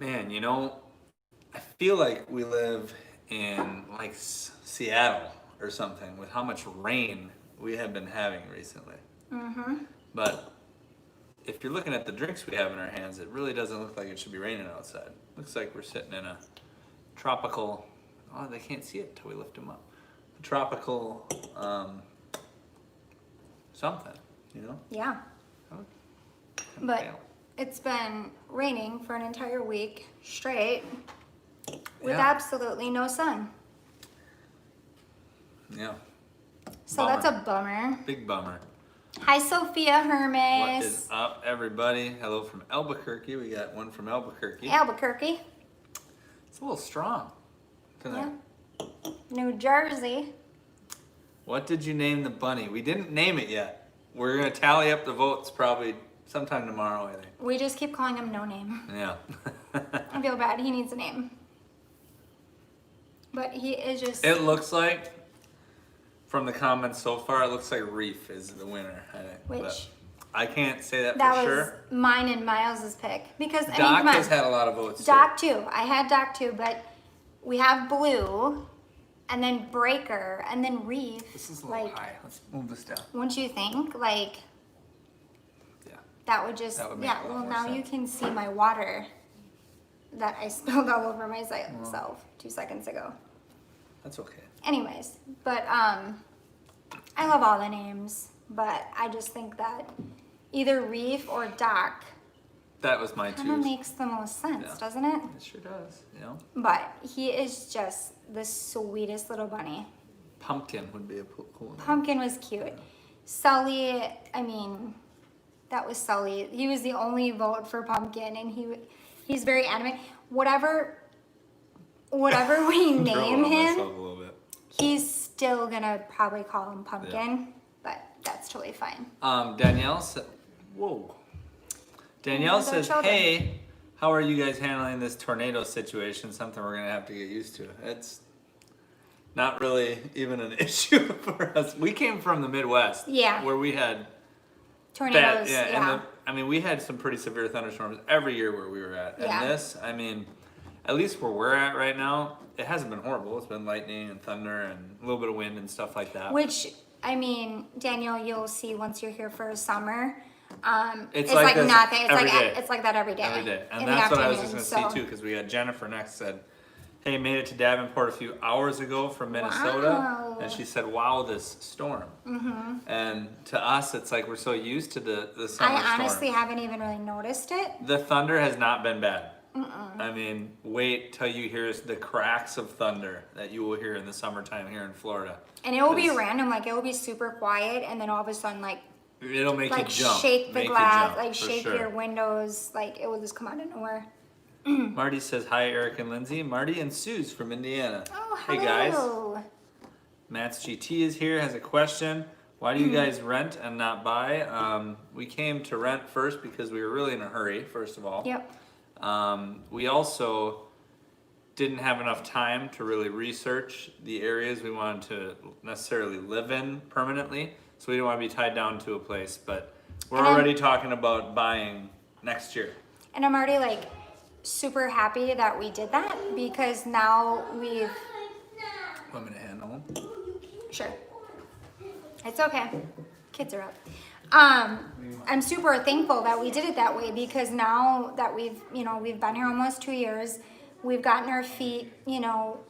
Man, you know, I feel like we live in like Seattle or something with how much rain we have been having recently. Mm-hmm. But if you're looking at the drinks we have in our hands, it really doesn't look like it should be raining outside. Looks like we're sitting in a tropical, oh, they can't see it until we lift them up. A tropical something, you know? Yeah. Oh, But fail. it's been raining for an entire week straight with Yeah. absolutely no sun. Yeah. So Bummer. that's a bummer. Big bummer. Hi, Sophia Hermes. What is up, everybody? Hello from Albuquerque. We got one from Albuquerque. Albuquerque. It's a little strong tonight. Yeah. New Jersey. What did you name the bunny? We didn't name it yet. We're going to tally up the votes probably sometime tomorrow, I think. We just keep calling him No Name. Yeah. I feel bad. He needs a name. But he is just... It looks like, from the comments so far, it looks like Reef is the winner, I think. Which... But I can't say that That for was sure. mine and Miles's pick. Because, I mean, Doc come on. has had a lot of votes. Doc too. I had Doc too, but we have Blue, and then Breaker, and then Reef. This is a little like, high. Let's move this down. Wouldn't you think? Like, Yeah. that would just, That would make yeah, a lot well, more now sense. you can see my water that I spilled all over myself 2 seconds ago. That's okay. Anyways, but I love all the names, but I just think that either Reef or Doc That was my kind of choose. makes the most sense, Yeah. doesn't it? It sure does, you know? But he is just the sweetest little bunny. Pumpkin would be a cool name. Pumpkin was cute. Sully, I mean, that was Sully. He was the only vote for Pumpkin, and he's very adamant. Whatever we I'm name trolling on him, myself a little bit. he's still gonna probably call him Pumpkin, but that's totally fine. Danielle said, whoa. Danielle Those are says, children. hey, how are you guys handling this tornado situation? Something we're going to have to get used to. It's not really even an issue for us. We came from the Midwest. Yeah. Where we had Tornadoes, bad, and we had some pretty severe thunderstorms every year where we were at. Yeah. And this, I mean, at least where we're at right now, it hasn't been horrible. It's been lightning and thunder and a little bit of wind and stuff like that. Which, I mean, Daniel, you'll see once you're here for summer. It's like this nothing. It's every like day. that every day. Every day. And in the that's what I was just afternoon, going to see too, because we had Jennifer next said, hey, made it to Davenport a few hours ago from Minnesota. Wow. And she said, wow, this storm. Mm-hmm. And to us, it's like we're so used to the summer I honestly storm. haven't even really noticed it. The thunder has not been bad. I mean, wait till you hear the cracks of thunder that you will hear in the summertime here in Florida. And it will be It's- random, like it will be super quiet, and then all of a sudden, like It'll make you jump. shake the Make you glass, jump, like for shake sure. your windows, like it will just come out of nowhere. Marty says, hi, Eric and Lindsay. Marty and Suze from Indiana. Oh, Hey, guys. hello. Matt's GT is here, has a question. Why do you guys rent and not buy? We came to rent first because we were really in a hurry, first of all. Yep. We also didn't have enough time to really research the areas we wanted to necessarily live in permanently. So we didn't want to be tied down to a place, but we're And I'm- already talking about buying next year. And I'm already like super happy that we did that because now we've Want me to handle them? Sure. It's okay. Kids are up. I'm super thankful that we did it that way because now that we've been here almost 2 years, we've gotten our feet,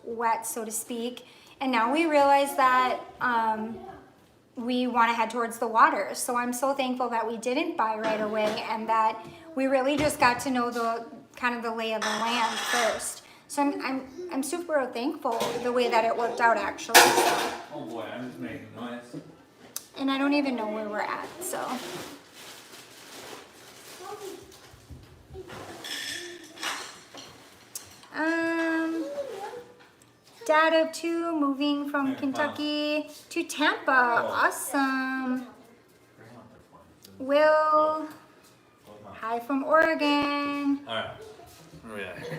wet, so to speak. And now we realize that we want to head towards the water. So I'm so thankful that we didn't buy right away and that we really just got to know the kind of the lay of the land first. So I'm super thankful the way that it worked out actually. So. Oh boy, I'm just making noise. And I don't even know where we're at, so. Dad of 2 moving from Kentucky to Tampa. Awesome. Will, hi from Oregon. All right, where are we at here?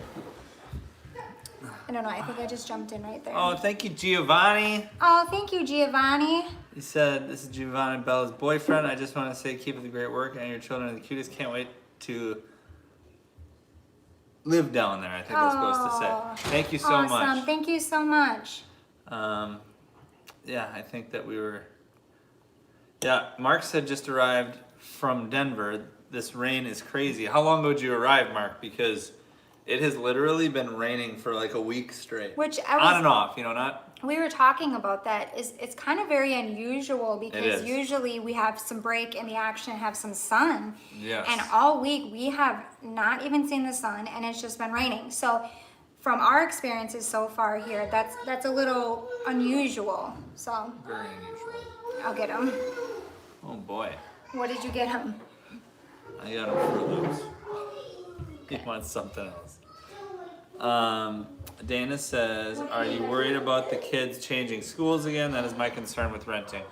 I don't know, I think I just jumped in right there. Oh, thank you, Giovanni. Oh, thank you, Giovanni. He said, this is Giovanni Bella's boyfriend. I just want to say keep up the great work and your children are the cutest. Can't wait to live down there, I think we're supposed to say. Thank you so awesome. much. Thank you so much. Yeah, I think that we were. Yeah, Mark's had just arrived from Denver. This rain is crazy. How long ago did you arrive, Mark? Because it has literally been raining for like a week straight. Which on and off, you know, not. We were talking about that. It's kind of very unusual because is. usually we have some break in the action and have some sun. Yes. And all week we have not even seen the sun, and it's just been raining. So from our experiences so far here, that's a little unusual. So Very unusual. I'll get him. Oh boy. What did you get him? I got him Fruit Loops. He wants something else. Dana says, are you worried about the kids changing schools again? That is my concern with renting.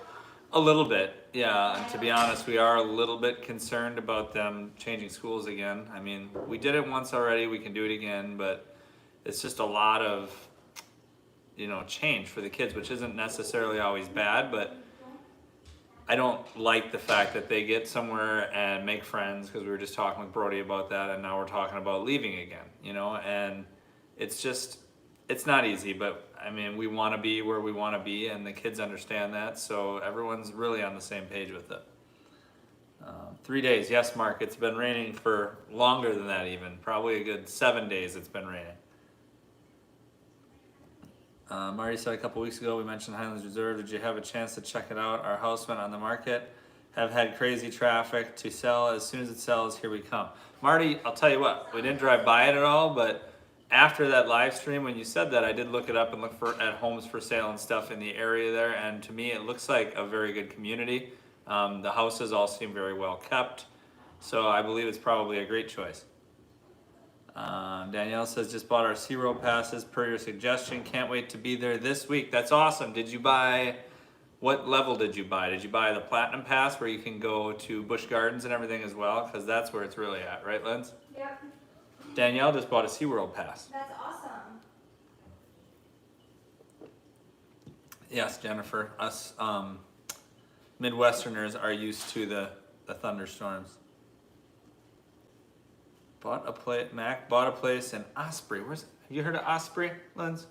A little bit, yeah. And to be honest, we are a little bit concerned about them changing schools again. I mean, we did it once already, we can do it again, but it's just a lot of, you know, change for the kids, which isn't necessarily always bad, but I don't like the fact that they get somewhere and make friends, because we were just talking with Brody about that, and now we're talking about leaving again, you know, and it's just, it's not easy, but I mean, we want to be where we want to be, and the kids understand that, so everyone's really on the same page with it. 3 days, yes, Mark, it's been raining for longer than that even, probably a good 7 days it's been raining. Marty said a couple weeks ago we mentioned Highlands Reserve. Did you have a chance to check it out? Our house went on the market. Have had crazy traffic to sell. As soon as it sells, here we come. Marty, I'll tell you what, we didn't drive by it at all, but after that live stream, when you said that, I did look it up and look at homes for sale and stuff in the area there, and to me it looks like a very good community. The houses all seem very well kept, so I believe it's probably a great choice. Danielle says, just bought our SeaWorld passes per your suggestion. Can't wait to be there this week. That's awesome. Did you buy, what level did you buy? Did you buy the Platinum Pass where you can go to Busch Gardens and everything as well? Because that's where it's really at, right, Linz? Yep. Danielle just bought a SeaWorld pass. That's awesome. Yes, Jennifer. Us Midwesterners are used to the thunderstorms. Mac bought a place in Osprey. Have you heard of Osprey, Linz?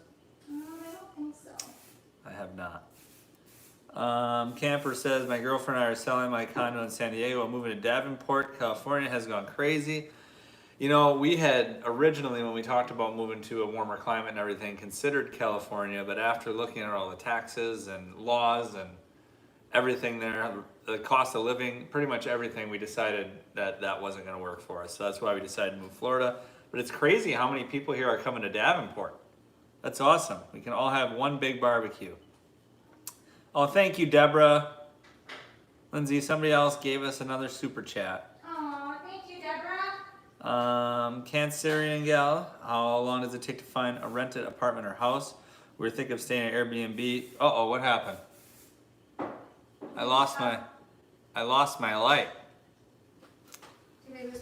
No, I don't think so. I have not. Camper says, my girlfriend and I are selling my condo in San Diego. I'm moving to Davenport. California has gone crazy. You know, we had originally, when we talked about moving to a warmer climate and everything, considered California, but after looking at all the taxes and laws and everything there, the cost of living, pretty much everything, we decided that that wasn't going to work for us. So that's why we decided to move to Florida. But it's crazy how many people here are coming to Davenport. That's awesome. We can all have one big barbecue. Oh, thank you, Deborah. Lindsay, somebody else gave us another super chat. Oh, thank you, Deborah. Cancerian gal, how long does it take to find a rented apartment or house? We're thinking of staying at Airbnb. Uh-oh, what happened? I lost my light.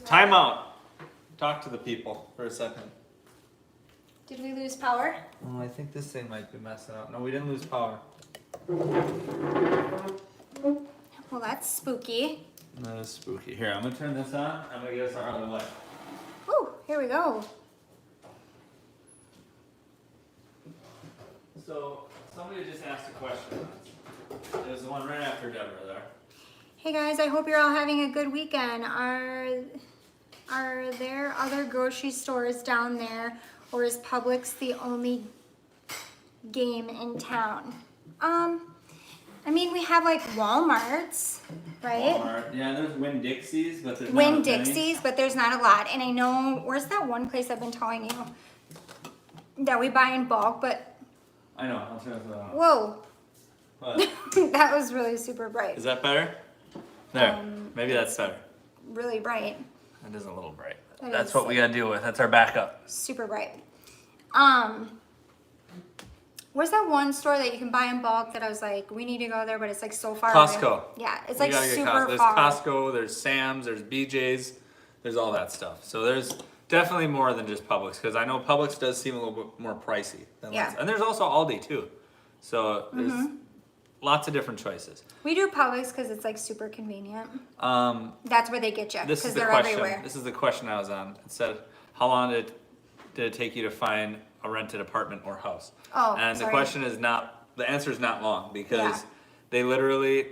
Time out. Talk to the people for a second. Did we lose power? Oh, I think this thing might be messing up. No, we didn't lose power. Well, that's spooky. That is spooky. Here, I'm gonna turn this on. I'm gonna get us our other light. Ooh, here we go. So, somebody just asked a question. There's the one right after Deborah there. Hey guys, I hope you're all having a good weekend. Are there other grocery stores down there, or is Publix the only game in town? I mean, we have like Walmarts, right? Walmart. Yeah, there's Winn-Dixie's, but there's not Winn-Dixie's, but there's not a lot. And I know, where's that one place I've been telling you that we buy in bulk, but I know, I'll turn this on. whoa. What? That was really super bright. Is that better? There, maybe that's better. Really bright. It is a little bright. It That's is. what we gotta deal with. That's our backup. Super bright. Where's that one store that you can buy in bulk that I was like, we need to go there, but it's like so far Costco. away? Yeah, it's like super There's far. Costco, there's Sam's, there's BJ's, there's all that stuff. So there's definitely more than just Publix, because I know Publix does seem a little bit more pricey than Yeah. lots. And there's also Aldi too. So there's lots of different choices. We do Publix because it's like super convenient. Um, That's where they get you this because is the they're question. everywhere. This is the question I was on. It said, how long did it did it take you to find a rented apartment or house? Oh, and sorry. the answer is not long, because Yeah. they literally,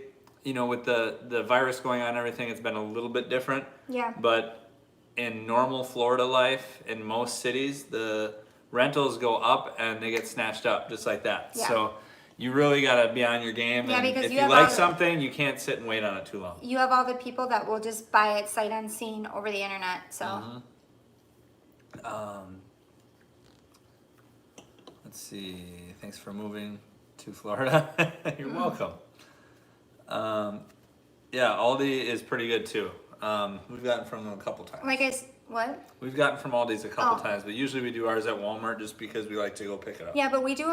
with the virus going on and everything, it's been a little bit different. Yeah. But in normal Florida life, in most cities, the rentals go up and they get snatched up just like that. Yeah. So you really got to be on your game. Yeah, and because if you you have like all- something, you can't sit and wait on it too long. You have all the people that will just buy it sight unseen over the internet. So Let's see. Thanks for moving to Florida. You're welcome. Yeah, Aldi is pretty good too. We've gotten from them a couple times. what? We've gotten from Aldi's a couple Oh. times, but usually we do ours at Walmart just because we like to go pick it up. Yeah, but we do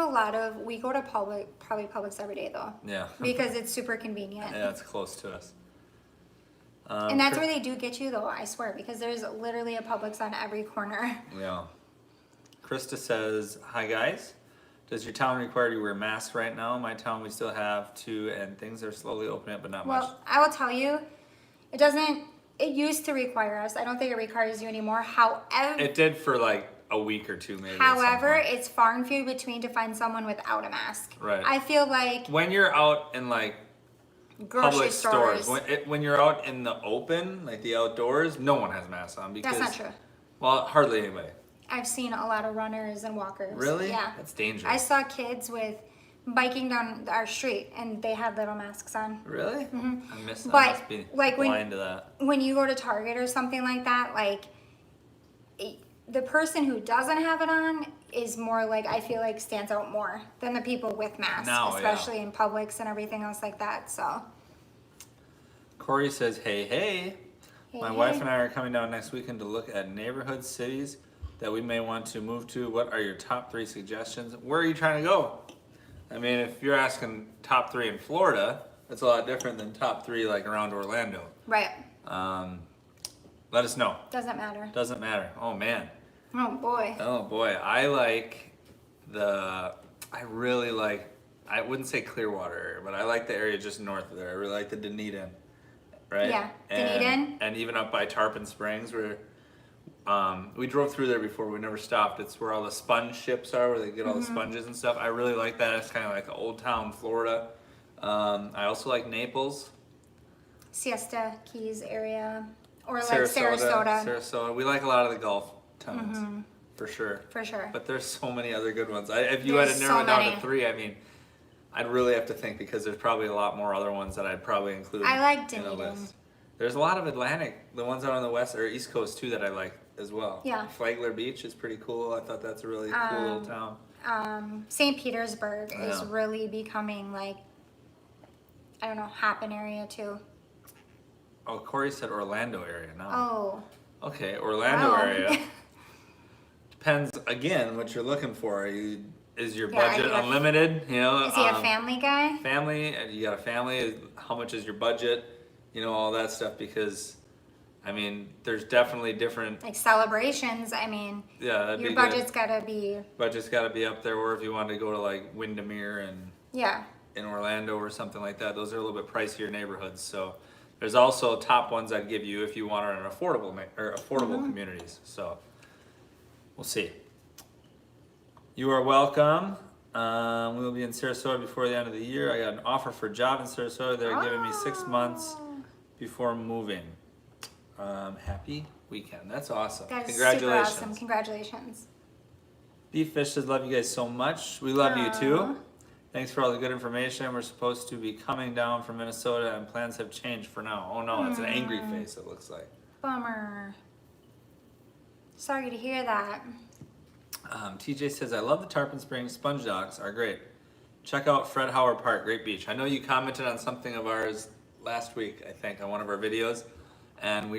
we go to probably Publix every day though. Yeah. Because it's super convenient. Yeah, it's close to us. And that's where they do get you though, I swear, because there's literally a Publix on every corner. Yeah. Krista says, hi guys. Does your town require you to wear masks right now? My town, we still have to, and things are slowly opening up, but not much. Well, I will tell you, it used to require us. I don't think it requires you anymore. However, It did for like a week or two, maybe. at some however, point. it's far and few between to find someone without a mask. Right. I feel like When you're out in like grocery public stores. when you're out in the open, like the outdoors, no one has masks on because That's not true. Well, hardly anybody. I've seen a lot of runners and walkers. Really? Yeah. That's dangerous. I saw kids biking down our street and they had little masks on. Really? I missed. But, I must be like, blind to that. When you go to Target or something like that, the person who doesn't have it on is more like, I feel like stands out more than the people with masks, No, yeah. especially in Publix and everything else like that. So, Corey says, hey, hey. My Hey, wife hey. and I are coming down next weekend to look at neighborhood cities that we may want to move to. What are your top 3 suggestions? Where are you trying to go? I mean, if you're asking top 3 in Florida, that's a lot different than top 3 like around Orlando. right. Let us know. Doesn't matter. Doesn't matter. Oh man. Oh boy. Oh boy. I really like, I wouldn't say Clearwater area, but I like the area just north of there. I really like the Dunedin. Right? Yeah, And- Dunedin. And even up by Tarpon Springs where we drove through there before, we never stopped. It's where all the sponge ships are, where they get all the sponges and stuff. I really like that. It's kind of like the old town Florida. I also like Naples. Siesta Keys area. Or like Sarasota. Sarasota. We like a lot of the Gulf towns, for sure. For sure. But there's so many other good ones. If you had There's to narrow so it down many. to 3, I mean, I'd really have to think because there's probably a lot more other ones that I'd probably include I like in a Dunedin. list. There's a lot of Atlantic, the ones out on the west or east coast too that I like as well. Yeah. Flagler Beach is pretty cool. I thought that's a really cool little town. St. Petersburg is Yeah. really becoming like, I don't know, happen area too. Oh, Corey said Orlando area now. Oh. Okay, Orlando Wow. area. Depends again what you're looking for. Is your Yeah, are budget you a- unlimited? Is he a family guy? Family, and you got a family. How much is your budget? All that stuff. Because, I mean, there's definitely different. Like celebrations, I mean, Yeah, that'd your be good. budget's gotta be, Budget's got to be up there. Or if you wanted to go to like Windermere and yeah. in Orlando or something like that, those are a little bit pricier neighborhoods. So there's also top ones I'd give you if you want an affordable communities. So we'll see. You are welcome. We will be in Sarasota before the end of the year. I got an offer for a job in Sarasota. They're giving me 6 months before moving. Happy weekend. That's awesome. That is Congratulations. super awesome. Congratulations. Beef Fish says, love you guys so much. We love you Aw. too. Thanks for all the good information. We're supposed to be coming down from Minnesota and plans have changed for now. Oh no, it's an angry face, it looks like. Bummer. Sorry to hear that. TJ says, I love the Tarpon Springs sponge docks, are great. Check out Fred Howard Park, great beach. I know you commented on something of ours last week, I think, on one of our videos. And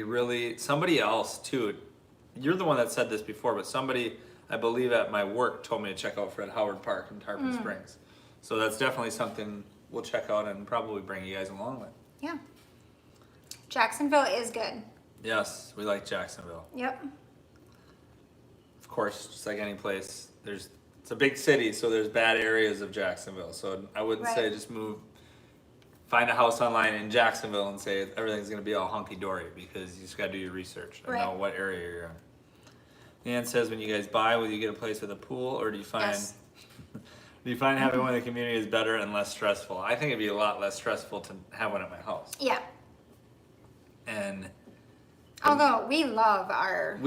somebody else too, you're the one that said this before, but somebody, I believe at my work, told me to check out Fred Howard Park in Tarpon Springs. So that's definitely something we'll check out and probably bring you guys along with. Yeah. Jacksonville is good. Yes, we like Jacksonville. Yep. Of course, just like any place, it's a big city, so there's bad areas of Jacksonville. So I wouldn't say Right. just find a house online in Jacksonville and say everything's gonna be all hunky dory because you just gotta do your research and know Right. what area you're in. Leanne says, when you guys buy, will you get a place with a pool, or do you find Yes. do you find having one in the community is better and less stressful? I think it'd be a lot less stressful to have one at my house. Yeah. And Although we love our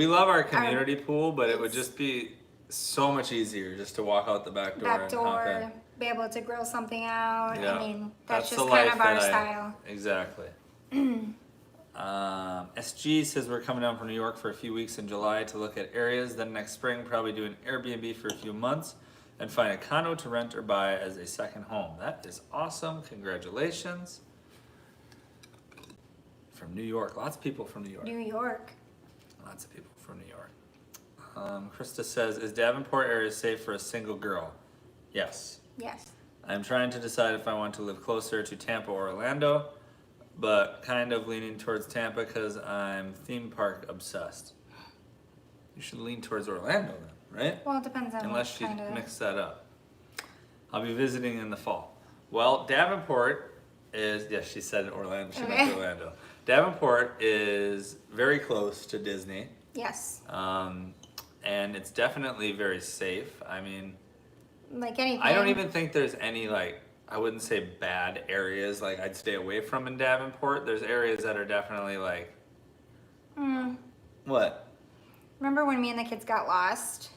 community pool, but it would just be so much easier just to walk out the back door and hop in. be able to grill something out. Yeah. I mean, that's the just kind life of our that style. Exactly. SG says we're coming down from New York for a few weeks in July to look at areas. Then next spring, probably do an Airbnb for a few months and find a condo to rent or buy as a second home. That is awesome. Congratulations. From New York. Lots of people from New York. New York. Lots of people from New York. Krista says, is Davenport area safe for a single girl? Yes. Yes. I'm trying to decide if I want to live closer to Tampa or Orlando, but kind of leaning towards Tampa because I'm theme park obsessed. You should lean towards Orlando then, right? Well, it depends on Unless what you kind of... mix that up. I'll be visiting in the fall. Well, Davenport is, yes, she said Orlando. She meant Orlando. Davenport is very close to Disney. Yes. And it's definitely very safe. I mean, like anything. I don't even think there's any, like, I wouldn't say bad areas like I'd stay away from in Davenport. There's areas that are definitely like... What? Remember when me and the kids got lost?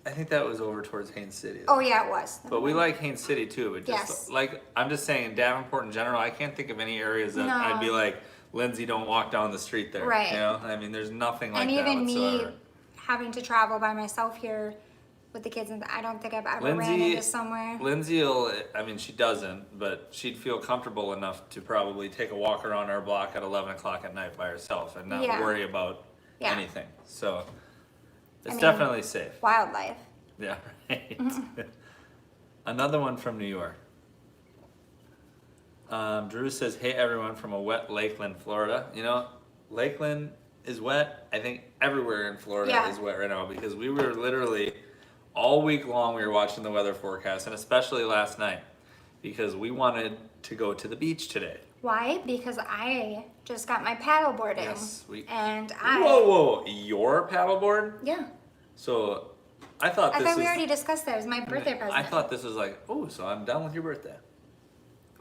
I think that was over towards Haines City. Oh, yeah, it was. But we like Haines City too. But just Yes. like, I'm just saying in Davenport in general, I can't think of any areas that No. I'd be like, Lindsay, don't walk down the street there. Right. You know? I mean, there's nothing like And that even whatsoever. me having to travel by myself here with the kids, and I don't think I've ever ran into somewhere. Lindsay will, I mean, she doesn't, but she'd feel comfortable enough to probably take a walk around our block at 11 o'clock at night by herself and not Yeah. worry about Yeah. anything. So it's mean, definitely safe. Wildlife. Yeah, right. Another one from New York. Drew says, hey everyone from a wet Lakeland, Florida. You know, Lakeland is wet. I think everywhere in Florida is wet right now because we were literally all week long we were watching the weather forecast, and especially last night because we wanted to go to the beach today. Why? Because I just got my paddleboarding. Yes, and Whoa, your paddleboard? Yeah. So I thought we already discussed that. It was my birthday present. I thought this was like, oh, so I'm done with your birthday.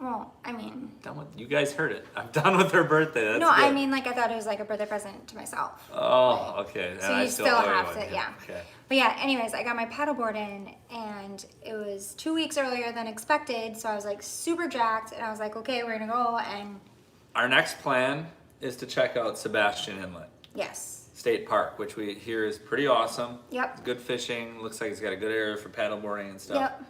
Well, I mean... Done with, you guys heard it. I'm done with her birthday. That's no, good. I mean, like, I thought it was like a birthday present to myself. Oh, okay. So you still have to, yeah. Okay. But yeah, anyways, I got my paddleboard in, and it was 2 weeks earlier than expected, so I was like super jacked, and I was like, okay, we're gonna go, and... Our next plan is to check out Sebastian Inlet Yes. State Park, which we hear is pretty awesome. Yep. It's good fishing. Looks like it's got a good area for paddleboarding and stuff. Yep.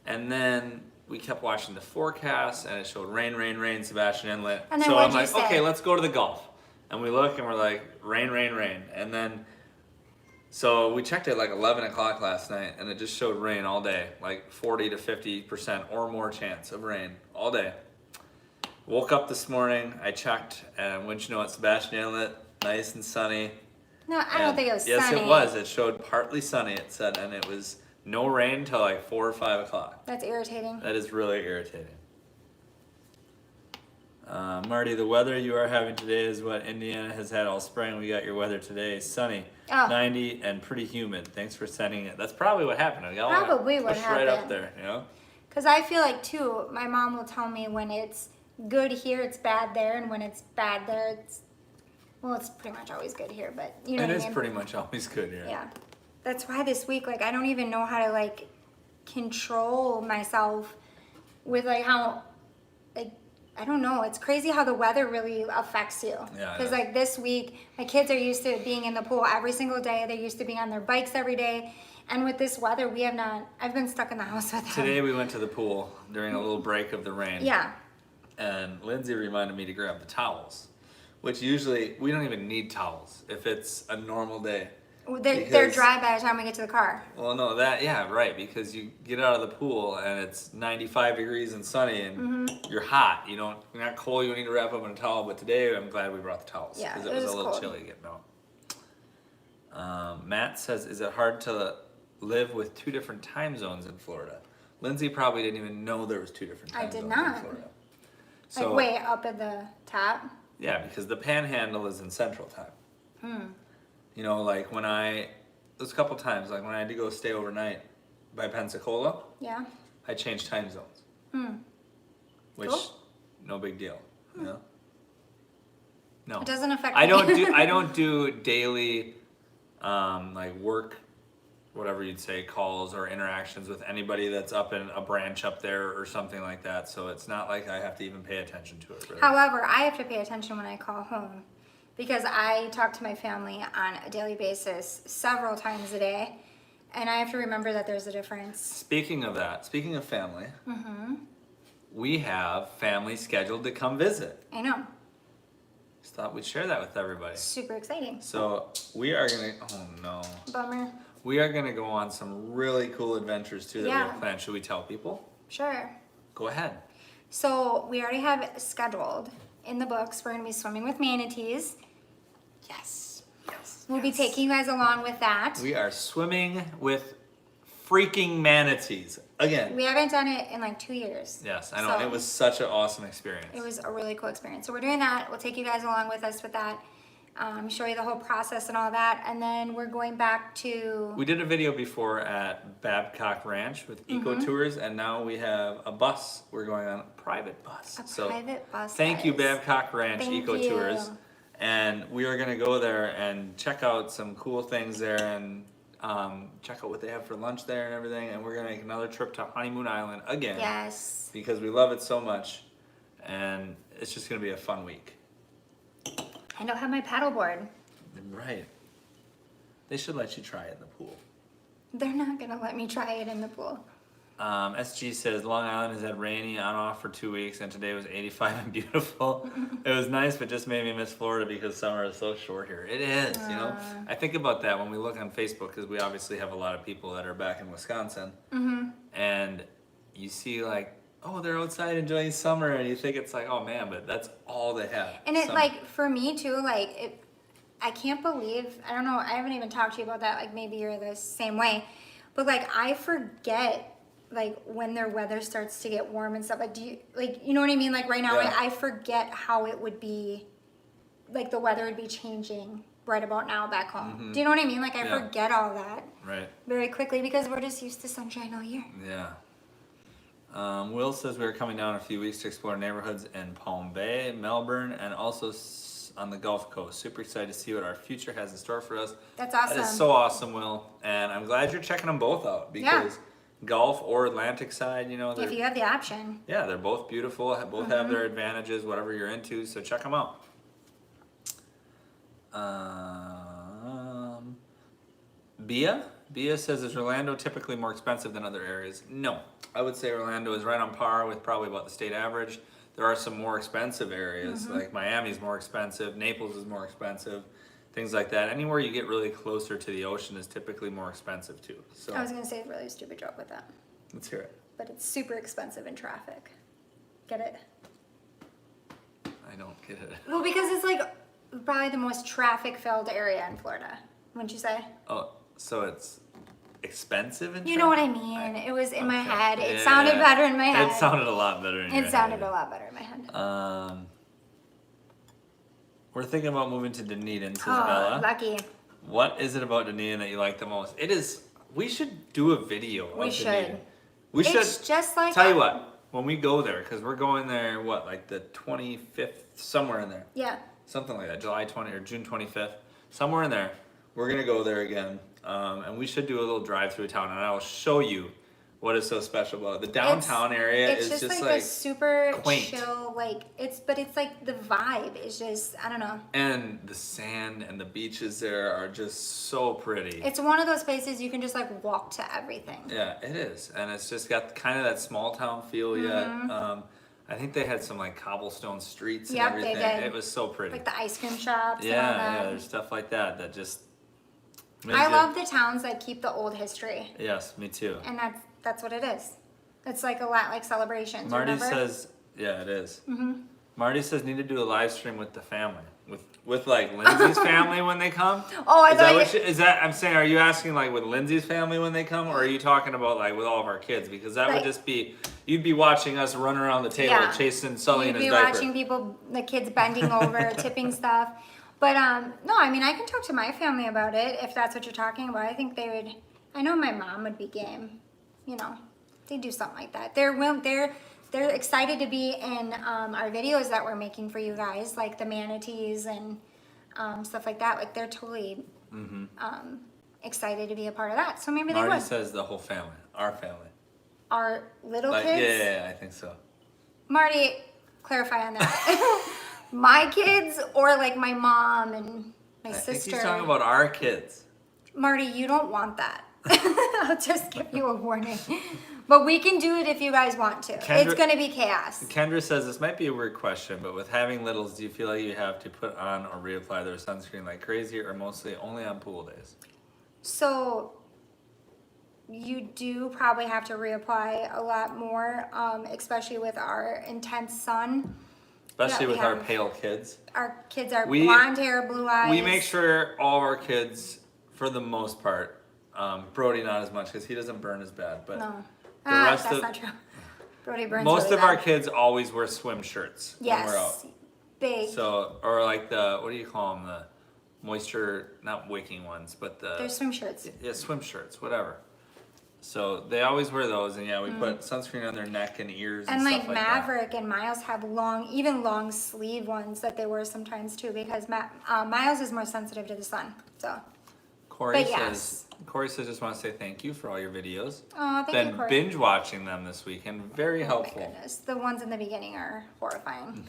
And then we kept watching the forecast, and it showed rain, rain, rain, Sebastian Inlet. And then so what'd I'm you like, say? okay, let's go to the Gulf. And we look, and we're like, rain, rain, rain. And then, so we checked it like 11 o'clock last night, and it just showed rain all day, like 40 to 50% or more chance of rain all day. Woke up this morning, I checked, and wouldn't you know it, Sebastian Inlet, nice and sunny. No, I don't think it was yes, sunny. Yes, it was. It showed partly sunny, it said, and it was no rain till like 4 or 5 o'clock. That's irritating. That is really irritating. Marty, the weather you are having today is what Indiana has had all spring. We got your weather today. Sunny, 90, and pretty humid. Thanks for sending it. That's probably what happened. We got Probably what happened. Right up there, you know? Because I feel like, too, my mom will tell me when it's good here, it's bad there, and when it's bad there, it's... Well, it's pretty much always good here, but you know what I mean? It is pretty much always good here. Yeah. That's why this week, like, I don't even know how to, like, control myself with, like, how, like, I don't know. It's crazy how the weather really affects you. Yeah. Because, like, this week, my kids are used to being in the pool every single day. They're used to being on their bikes every day. And with this weather, we have not, I've been stuck in the house with them. Today we went to the pool during a little break of the rain. Yeah. And Lindsay reminded me to grab the towels, which usually, we don't even need towels if it's a normal day. They're dry by the time we get to the car. Well, no, yeah, right, because you get out of the pool and it's 95 degrees and sunny and you're hot. You're not cold, you don't need to wrap up in a towel, but today I'm glad we brought the towels Yeah, because it it was was a little cold. chilly getting out. Matt says, is it hard to live with 2 different time zones in Florida? Lindsay probably didn't even know there was 2 different time zones in Florida. So, like way up at the top? Yeah, because the Panhandle is in Central Time. You know, like there's a couple times, like when I had to go stay overnight by Pensacola, Yeah. I changed time zones. Which, Cool. no big deal, you know? No. It doesn't affect I me. don't do daily, like work, whatever you'd say, calls or interactions with anybody that's up in a branch up there or something like that. So it's not like I have to even pay attention to it, really. However, I have to pay attention when I call home because I talk to my family on a daily basis several times a day, and I have to remember that there's a difference. Speaking of family, we have family scheduled to come visit. I know. Just thought we'd share that with everybody. Super exciting. So we are gonna, oh no. Bummer. We are gonna go on some really cool adventures too that we Yeah. have planned. Should we tell people? Sure. Go ahead. So we already have it scheduled in the books. We're going to be swimming with manatees. Yes. Yes. We'll be taking you guys along with that. We are swimming with freaking manatees. Again. We haven't done it in like 2 years. Yes, I know. So It was such an awesome experience. it was a really cool experience. So we're doing that. We'll take you guys along with us with that. Show you the whole process and all that. And then we're going back to... We did a video before at Babcock Ranch with Eco Tours, and now we have a bus. We're going on a private bus. private bus, Thank you, guys. Babcock Ranch Thank Eco you. Tours. And we are going to go there and check out some cool things there and check out what they have for lunch there and everything. And we're going to make another trip to Honeymoon Island again. Yes. Because we love it so much. And it's just going to be a fun week. I don't have my paddleboard. Right. They should let you try it in the pool. They're not going to let me try it in the pool. SG says Long Island has had rainy on off for 2 weeks and today was 85 and beautiful. It was nice, but just made me miss Florida because summer is so short here. It is, you know. I think about that when we look on Facebook because we obviously have a lot of people that are back in Wisconsin. And you see like, oh, they're outside enjoying summer and you think it's like, oh man, but that's all they have. And it summer. like, for me too, like, I can't believe, I don't know, I haven't even talked to you about that, like maybe you're the same way, but like I forget like when their weather starts to get warm and stuff, like do you, like, you know what I mean? Like right now, Yeah. I forget how it would be, like the weather would be changing right about now back home. Do you know what I mean? Like I Yeah. forget all that Right. very quickly because we're just used to sunshine all year. Yeah. Will says we're coming down in a few weeks to explore neighborhoods in Palm Bay, Melbourne, and also on the Gulf Coast. Super excited to see what our future has in store for us. That's awesome. That is so awesome, Will. And I'm glad you're checking them both out because Gulf or Atlantic side, you know, If you have the option. yeah, they're both beautiful. Both have their advantages, whatever you're into. So check them out. Bia says, is Orlando typically more expensive than other areas? No. I would say Orlando is right on par with probably about the state average. There are some more expensive areas, like Miami's more expensive, Naples is more expensive, things like that. Anywhere you get really closer to the ocean is typically more expensive too. So I was going to say a really stupid joke with that, let's hear it. but it's super expensive in traffic. Get it? I don't get it. Well, because it's like probably the most traffic-filled area in Florida, wouldn't you say? Oh, so it's expensive in You know what I mean. It was in my Okay. head. It Yeah. sounded better in my head. It sounded a lot better in your It sounded head. a lot better in my head. We're thinking about moving to Dunedin, says Oh, Bella. lucky. What is it about Dunedin that you like the most? It is. We should do a video We of should. Dunedin. We should. It's just like Tell you what, when we go there, because we're going there, what, like the 25th, somewhere in there, Yeah. something like that, July 20 or June 25th, somewhere in there. We're gonna go there again, and we should do a little drive through town, and I will show you what is so special about it. The downtown area It's is just like a super quaint. chill, like but it's like the vibe is just, I don't know. And the sand and the beaches there are just so pretty. It's one of those places you can just like walk to everything. Yeah, it is, and it's just got kind of that small town feel yet. I think they had some like cobblestone streets and Yep, they everything. did. It was so pretty. Like the ice cream shops and all yeah, that. there's stuff like that that just. makes I you- love the towns that keep the old history, Yes, me too. and that's what it is. It's like a lot like celebrations. Marty remember? says, yeah, it is. Marty says need to do a live stream with the family, with like Lindsay's family when they come. Oh, I is that thought what is that? I'm saying, are you asking like with Lindsay's family when they come, or are you talking about like with all of our kids? Because that would Like- just be, you'd be watching us run around the table Yeah. chasing Sully You'd in his be diaper. watching people, the kids bending over, tipping stuff. But no, I mean, I can talk to my family about it if that's what you're talking about. I think they would. I know my mom would be game. You know, they do something like that. They're excited to be in our videos that we're making for you guys, like the manatees and stuff like that. Like they're totally excited to be a part of that. So maybe they Marty would. says the whole family, our family. Our little But kids. yeah, I think so. Marty, clarify on that. My kids or like my mom and my I sister. think he's talking about our kids. Marty, you don't want that. I'll just give you a warning. But we can do it if you guys want to. It's going to be chaos. Kendra says this might be a weird question, but with having littles, do you feel like you have to put on or reapply their sunscreen like crazy, or mostly only on pool days? So you do probably have to reapply a lot more, especially with our intense sun. Especially we with our have. pale kids. Our kids are blonde hair, blue eyes. We make sure all of our kids, for the most part, Brody not as much because he doesn't burn as bad, but No. the rest that's of not true. Brody burns most really of our bad. kids always wear swim shirts when we're out. Yes. Big. So, or like the, what do you call them? The moisture, not wicking ones, but the... They're swim shirts. Yeah, swim shirts, whatever. So they always wear those, and yeah, we put sunscreen on their neck and ears and, And stuff like like that. Maverick and Miles have long sleeve ones that they wear sometimes too, because Miles is more sensitive to the sun. So, Corey but yes. just want to say thank you for all your videos. Oh, thank Been you, Corey. binge watching them this weekend. Very Oh my helpful. goodness, the ones in the beginning are horrifying.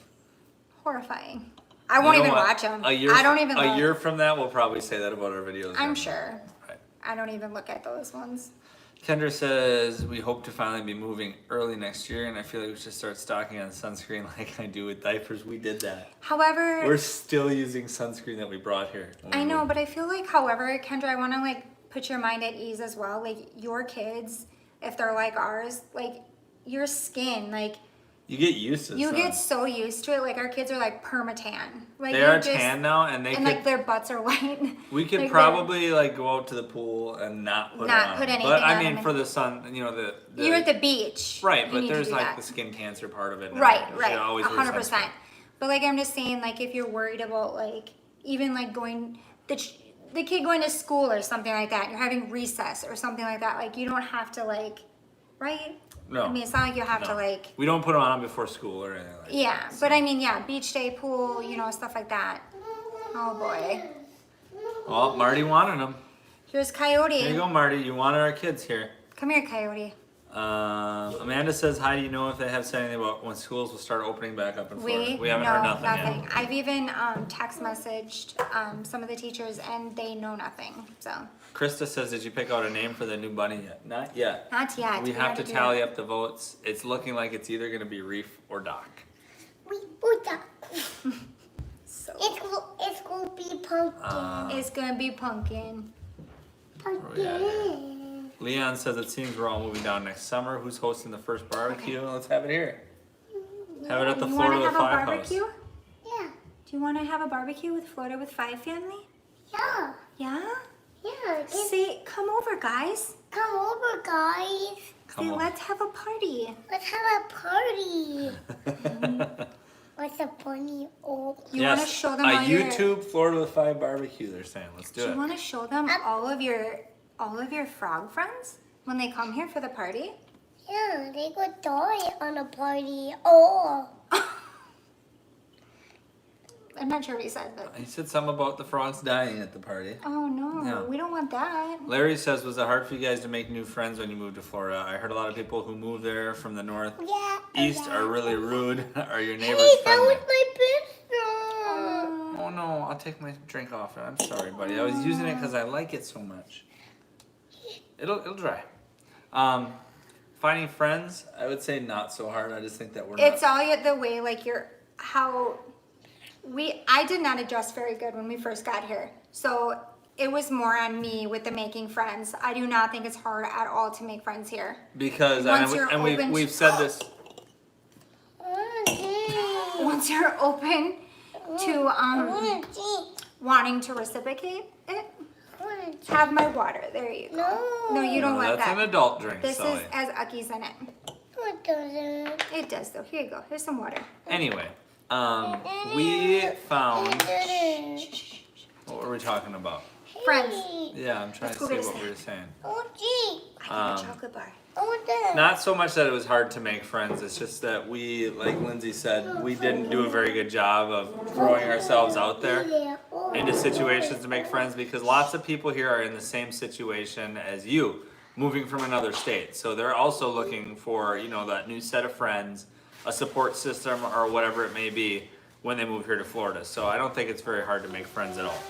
Horrifying. I won't even watch them. I don't even. A year from that, we'll probably say that about our videos. I'm sure. Right. I don't even look at those ones. Kendra says, we hope to finally be moving early next year, and I feel like we should start stocking on sunscreen like I do with diapers. We did that. However, We're still using sunscreen that we brought here. I know, but I feel like, however, Kendra, I want to like put your mind at ease as well. Like your kids, if they're like ours, like your skin, like You get used to the you sun. get so used to it. Like our kids are like permatan. Like They you're are just- tan now, and they and could. like their butts are white. We could Like, probably like go out to the pool and not put Not it on. put anything But I on mean, them. for the sun, you know the You're at the beach. right, You but need to there's do like that. the skin cancer part of it. now. Right, You right, should always wear 100%. sunscreen. But like I'm just saying, like if you're worried about like even like going the kid going to school or something like that, you're having recess or something like that, like you don't have to like, right? No. I mean, it's not like you have to No. like. We don't put them on before school or anything like Yeah, that. but I mean, yeah, beach day, pool, you know, stuff like that. Oh boy. Well, Marty wanted them. Here's Coyote. There you go, Marty. You wanted our kids here. Come here, Coyote. Amanda says, "How do you know if they have said anything about when schools will start opening back up in Florida?" We haven't heard nothing yet. I've even text messaged some of the teachers, and they know nothing. So Krista says, "Did you pick out a name for the new bunny yet?" Not yet. not yet. We have to gotta do tally that. up the votes. It's looking like it's either going to be Reef or Doc. So It's gonna be pumpkin. it's gonna be pumpkin. Pumpkin. Leon says, "It seems we're all moving down next summer. Who's hosting the first barbecue? Let's have it here. Have it at the You Florida want to with have a Five barbecue? house." Yeah. Do you want to have a barbecue with Florida with Five family? Yeah. Yeah. Yeah. Say, come over, guys. Come over, guys. Come Say, on. let's have a party. Let's have a party. What's a bunny? Oh. You want to show them a all your? YouTube Florida with Five barbecue. They're saying, let's do Do you it. want to show them all of your frog friends when they come here for the party? Yeah, they could die on a party. Oh. I'm not sure what he said, but He said something about the frogs dying at the party. oh no, Yeah. we don't want that. Larry says, "Was it hard for you guys to make new friends when you moved to Florida? I heard a lot of people who moved there from the north Yeah. east are really rude. Are your neighbors Hey, that friendly?" was my pistol. Oh no, I'll take my drink off. I'm sorry, buddy. I was using it because I like it so much. It'll dry. Finding friends, I would say not so hard. I just think that we're It's not. all the way like I did not adjust very good when we first got here. So it was more on me with the making friends. I do not think it's hard at all to make friends here. Because Once you're and open we've to- said this. Once you're open to I wanna drink. wanting to reciprocate it, I wanna drink. have my water. There you go. No. No, you don't Oh, want that's that. an adult drink, This Sully. is as Ucky's in it. It doesn't. It does though. Here you go. Here's some water. Anyway, We found. What were we talking about? Friends. Yeah, I'm trying Let's to go see get a what snack. we were saying. Oh, gee. I got a chocolate bar. Not so much that it was hard to make friends, it's just that we, like Lindsay said, we didn't do a very good job of throwing ourselves out there into situations to make friends, because lots of people here are in the same situation as you, moving from another state. So they're also looking for, you know, that new set of friends, a support system, or whatever it may be when they move here to Florida. So I don't think it's very hard to make friends at all.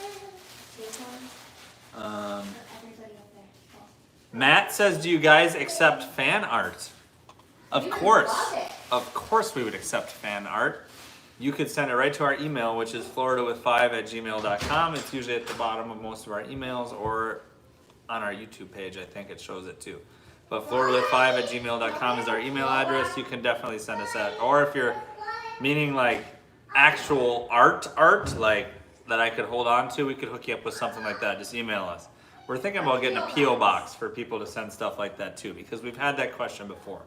Matt says, do you guys accept fan art? Of course. Of course we would accept fan art. You could send it right to our email, which is floridawith5@gmail.com. It's usually at the bottom of most of our emails, or on our YouTube page, I think it shows it too. But floridawith5@gmail.com is our email address. You can definitely send us that. Or if you're meaning like actual art, like that I could hold on to, we could hook you up with something like that. Just email us. We're thinking about getting a P.O. box for people to send stuff like that too, because we've had that question before.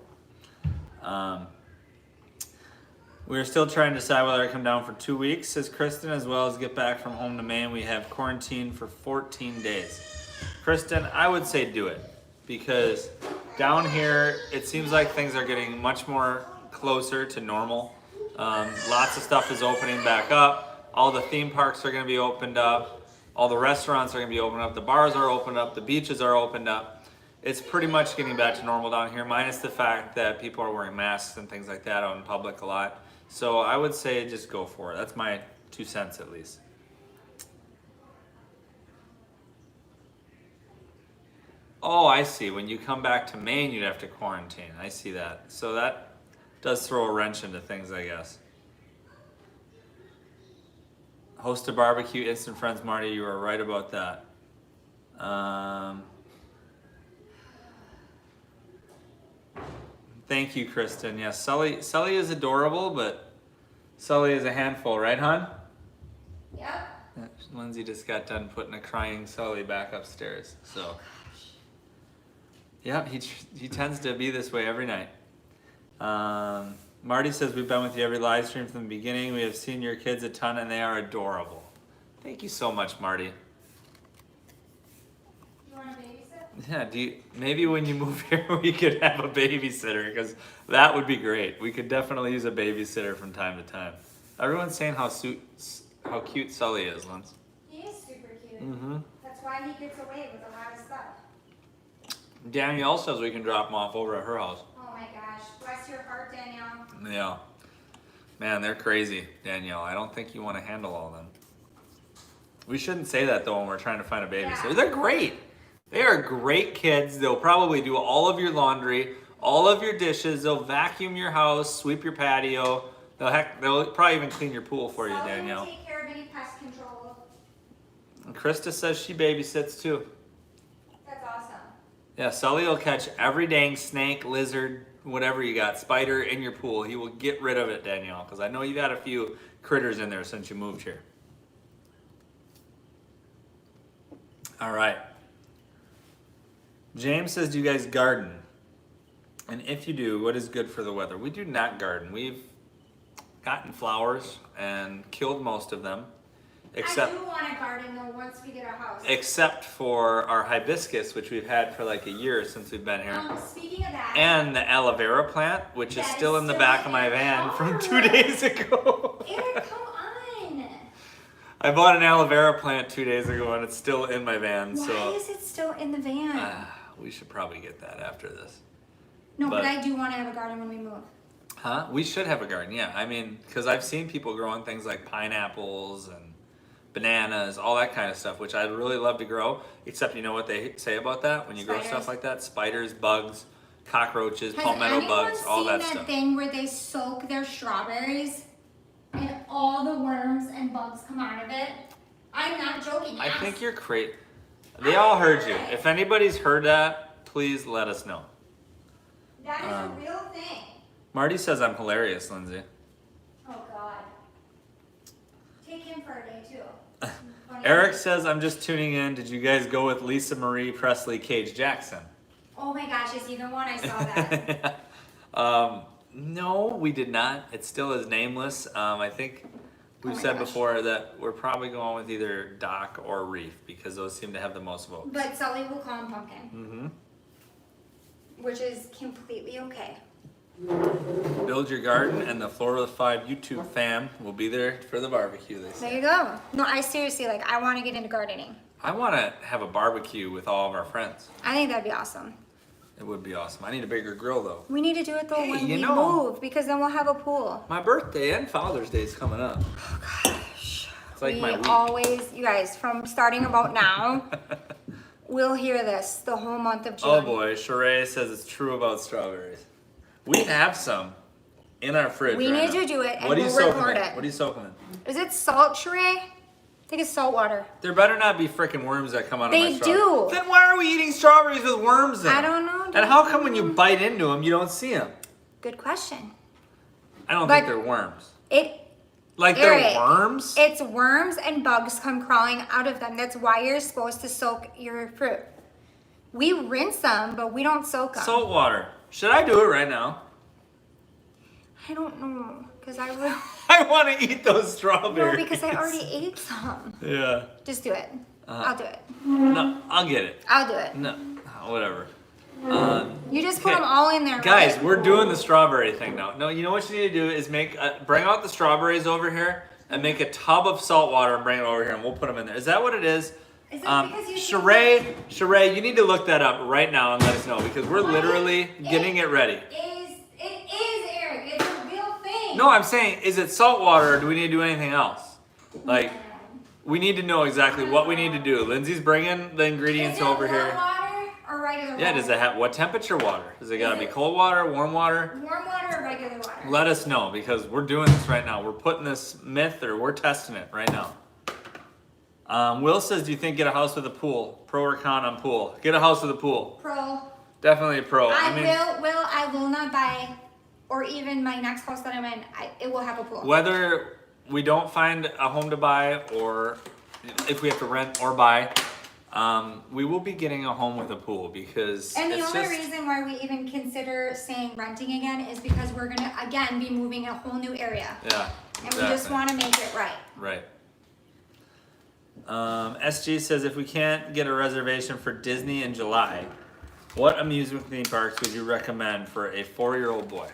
We're still trying to decide whether to come down for 2 weeks, says Kristen, as well as get back from home to Maine. We have quarantine for 14 days. Kristen, I would say do it, because down here it seems like things are getting much more closer to normal. Lots of stuff is opening back up. All the theme parks are going to be opened up. All the restaurants are going to be opened up. The bars are opened up. The beaches are opened up. It's pretty much getting back to normal down here, minus the fact that people are wearing masks and things like that out in public a lot. So I would say just go for it. That's my 2 cents at least. Oh, I see. When you come back to Maine, you'd have to quarantine. I see that. So that does throw a wrench into things, I guess. Host a barbecue, instant friends, Marty. You are right about that. Thank you, Kristen. Yes, Sully is adorable, but Sully is a handful, right, hon? Yep. Lindsay just got done putting a crying Sully back upstairs. So, yep, he tends to be this way every night. Marty says, we've been with you every live stream from the beginning. We have seen your kids a ton and they are adorable. Thank you so much, Marty. You want a babysit? Yeah, maybe when you move here we could have a babysitter, because that would be great. We could definitely use a babysitter from time to time. Everyone's saying how cute Sully is, Linz. He is super cute. Mm-hmm. That's why he gets away with a lot of stuff. Danielle says we can drop him off over at her house. Oh my gosh. Bless your heart, Danielle. Yeah. Man, they're crazy, Danielle. I don't think you want to handle all of them. We shouldn't say that, though, when we're trying to find a babysitter. Yeah. They're great. They are great kids. They'll probably do all of your laundry, all of your dishes. They'll vacuum your house, sweep your patio. They'll probably even clean your pool for you, Sully will Danielle. take care of any pest control. And Krista says she babysits, too. That's awesome. Yeah, Sully will catch every dang snake, lizard, whatever you got, spider in your pool. He will get rid of it, Danielle, because I know you've had a few critters in there since you moved here. All right. James says, do you guys garden? And if you do, what is good for the weather? We do not garden. We've gotten flowers and killed most of them. I do want a garden though once we get a house. Except for our hibiscus, which we've had for like a year since we've been here. Speaking of that. And the aloe vera plant, which is still in the back of my van from 2 days ago. Eric, come on. I bought an aloe vera plant 2 days ago and it's still in my van. Why is it still in the van? We should probably get that after this. No, but I do want to have a garden when we move. Huh? We should have a garden, yeah. I mean, because I've seen people growing things like pineapples and bananas, all that kind of stuff, which I'd really love to grow. Except you know what they say about that when you grow stuff like that? Spiders, bugs, cockroaches, palmetto bugs, all that stuff. Has anyone seen that thing where they soak their strawberries and all the worms and bugs come out of it? I'm not joking. I think you're crazy. They all heard you. If anybody's heard that, please let us know. That is a real thing. Marty says I'm hilarious, Lindsay. Oh God. Take him for a day too. Eric says I'm just tuning in. Did you guys go with Lisa Marie Presley Cage Jackson? Oh my gosh, I see the one. I saw that. No, we did not. It still is nameless. I think we've Oh my said gosh. before that we're probably going with either Doc or Reef because those seem to have the most votes. But Sully will call him Pumpkin, Mm-hmm. which is completely okay. Build your garden, and the Florida 5 YouTube fam will be there for the barbecue. They There say. you go. No, I seriously, like, I want to get into gardening. I want to have a barbecue with all of our friends. I think that'd be awesome. It would be awesome. I need a bigger grill though. We need to do it though Hey, when you we know- move, because then we'll have a pool. My birthday and Father's Day is coming up. Gosh. It's like we my week. always, you guys, from starting about now, we'll hear this the whole month of June. Oh boy, Sheree says it's true about strawberries. We have some in our fridge. We right need now. to do it, and What are you we'll soaking record in? it. What are you soaking in? Is it salt, Sheree? I think it's salt water. There better not be freaking worms that come out of my They strawberries. do. Then why are we eating strawberries with worms in? I don't know, And dude. how come when you bite into them, you don't see them? Good question. I don't But- think they're worms. Eric, They're worms? It's worms and bugs come crawling out of them. That's why you're supposed to soak your fruit. We rinse them, but we don't soak them. Salt water. Should I do it right now? I don't know, because I will. I want to eat those No, strawberries. because I already ate some. Yeah. Just do it. I'll do it. No, I'll get it. I'll do it. No, whatever. You just put Okay. them all in there. Guys, right? we're doing the strawberry thing now. No, you know what you need to do is bring out the strawberries over here and make a tub of salt water and bring it over here and we'll put them in there. Is that what it is? Is it because you Sheree, you need to look that up right now and let us know because we're literally getting it ready. It is, Eric. It's a real thing. No, I'm saying, is it salt water or do we need to do anything else? Like, we need to know exactly what we need to do. Lindsay's bringing the ingredients Is it over warm here. water or regular water? Yeah, does it have, what temperature water? Does it gotta be it- cold water, warm water? Warm water or regular water? Let us know because we're doing this right now. We're putting this myth or we're testing it right now. Will says, do you think get a house with a pool? Pro or con on pool? Get a house with a pool. Pro. Definitely a pro. I will not buy, or even my next house that I'm in, it will have a pool. Whether we don't find a home to buy or if we have to rent or buy, we will be getting a home with a pool because And the it's only just, reason why we even consider saying renting again is because we're gonna again be moving a whole new area, yeah, and we just exactly. want to make it right. Right. SG says if we can't get a reservation for Disney in July, what amusement theme parks would you recommend for a 4-year-old boy?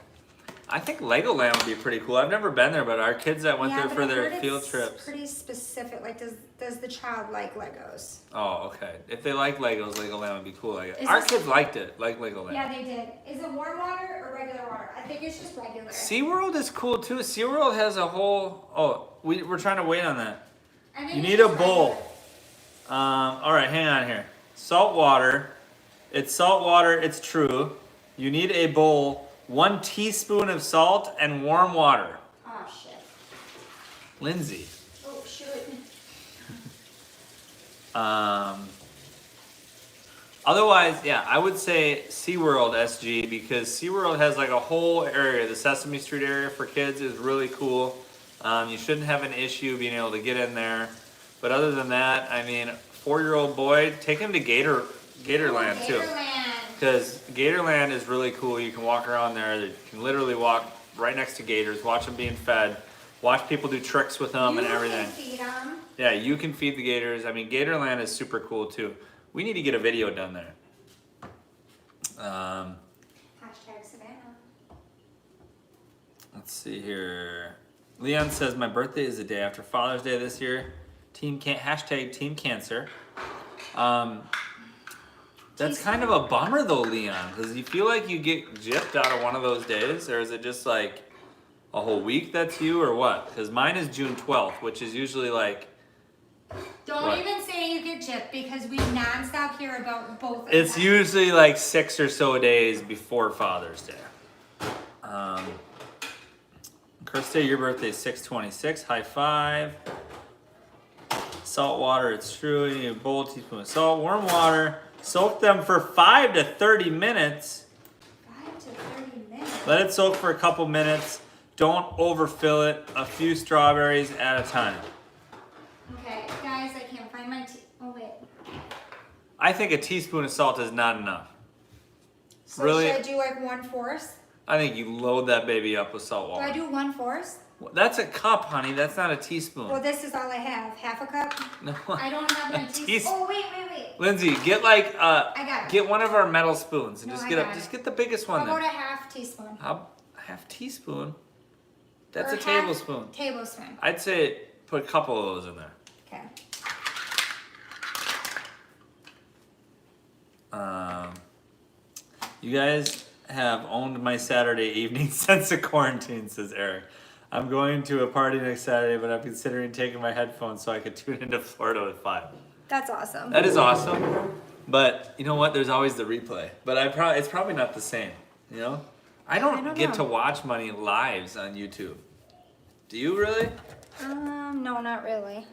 I think Legoland would be pretty cool. I've never been there, but our kids that went there but for I've their heard field it's trips. pretty specific. Like, does the child like Legos? Oh, okay. If they like Legos, Legoland would be cool. I guess. Is Our this- kids liked it, like Legoland. Yeah, they did. Is it warm water or regular water? I think it's just regular. SeaWorld is cool too. SeaWorld has a whole. Oh, we're trying to wait on that. I think You it's need a just bowl. regular. All right, hang on here. Salt water. It's salt water. It's true. You need a bowl, 1 teaspoon of salt, and warm water. Oh shit. Lindsay. Oh shoot. Otherwise, yeah, I would say SeaWorld SG because SeaWorld has like a whole area. The Sesame Street area for kids is really cool. You shouldn't have an issue being able to get in there. But other than that, I mean, 4-year-old boy, take him to Gatorland too. Gatorland. Because Gatorland is really cool. You can walk around there. You can literally walk right next to gators, watch them being fed, watch people do tricks with them and everything. You can feed 'em. Yeah, you can feed the gators. I mean, Gatorland is super cool too. We need to get a video done there. Hashtag Savannah. Let's see here. Leon says my birthday is the day after Father's Day this year. Hashtag Team Cancer. That's kind of a bummer though, Leon, because you feel like you get gypped out of one of those days, or is it just like a whole week that's you, or what? Because mine is June 12th, which is usually like. Don't What? even say you get gypped because we nonstop hear about both of It's them. usually like 6 or so days before Father's Day. Krista, your birthday is 6/26. High five. Salt water, it's true. You need a bowl, teaspoon of salt, warm water. Soak them for 5 to 30 minutes. 5 to 30 minutes. Let it soak for a couple minutes. Don't overfill it. A few strawberries at a time. Okay, guys, I can't find my oh wait. I think a teaspoon of salt is not enough. So Really? should I do like 1/4? I think you load that baby up with salt Do water. I do 1/4? That's a cup, honey. That's not a teaspoon. Well, this is all I have. Half a cup? No. I don't have A my teaspoon. teaspoon. Oh, wait. Lindsay, get like I got it. get one of our metal spoons and No, just I get got just it. get the biggest How one about then. a half teaspoon? Half teaspoon. That's Or a half tablespoon. Tablespoon. I'd say put a couple of those in there. Okay. You guys have owned my Saturday evening since the quarantine, says Eric. I'm going to a party next Saturday, but I'm considering taking my headphones so I could tune into Florida with 5. That's awesome. That is awesome. But you know what? There's always the replay. But it's probably not the same. You know? I don't get know. to watch many lives on YouTube. Do you really? No, not really.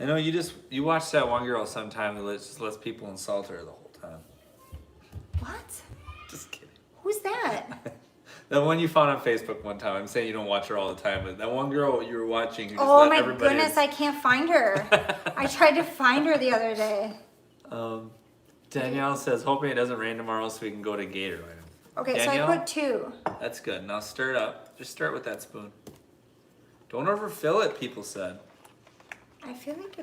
I know you watch that one girl sometime that just lets people insult her the whole time. What? Just kidding. Who's that? That one you found on Facebook one time. I'm saying you don't watch her all the time, but that one girl you were watching who just Oh let my everybody goodness, I can't find her. I tried to find her the other day. Danielle says, hoping it doesn't rain tomorrow so we can go to Gatorland. Okay, Danielle? so I put 2. That's good. Now stir it up. Just stir it with that spoon. Don't overfill it, people said. I feel like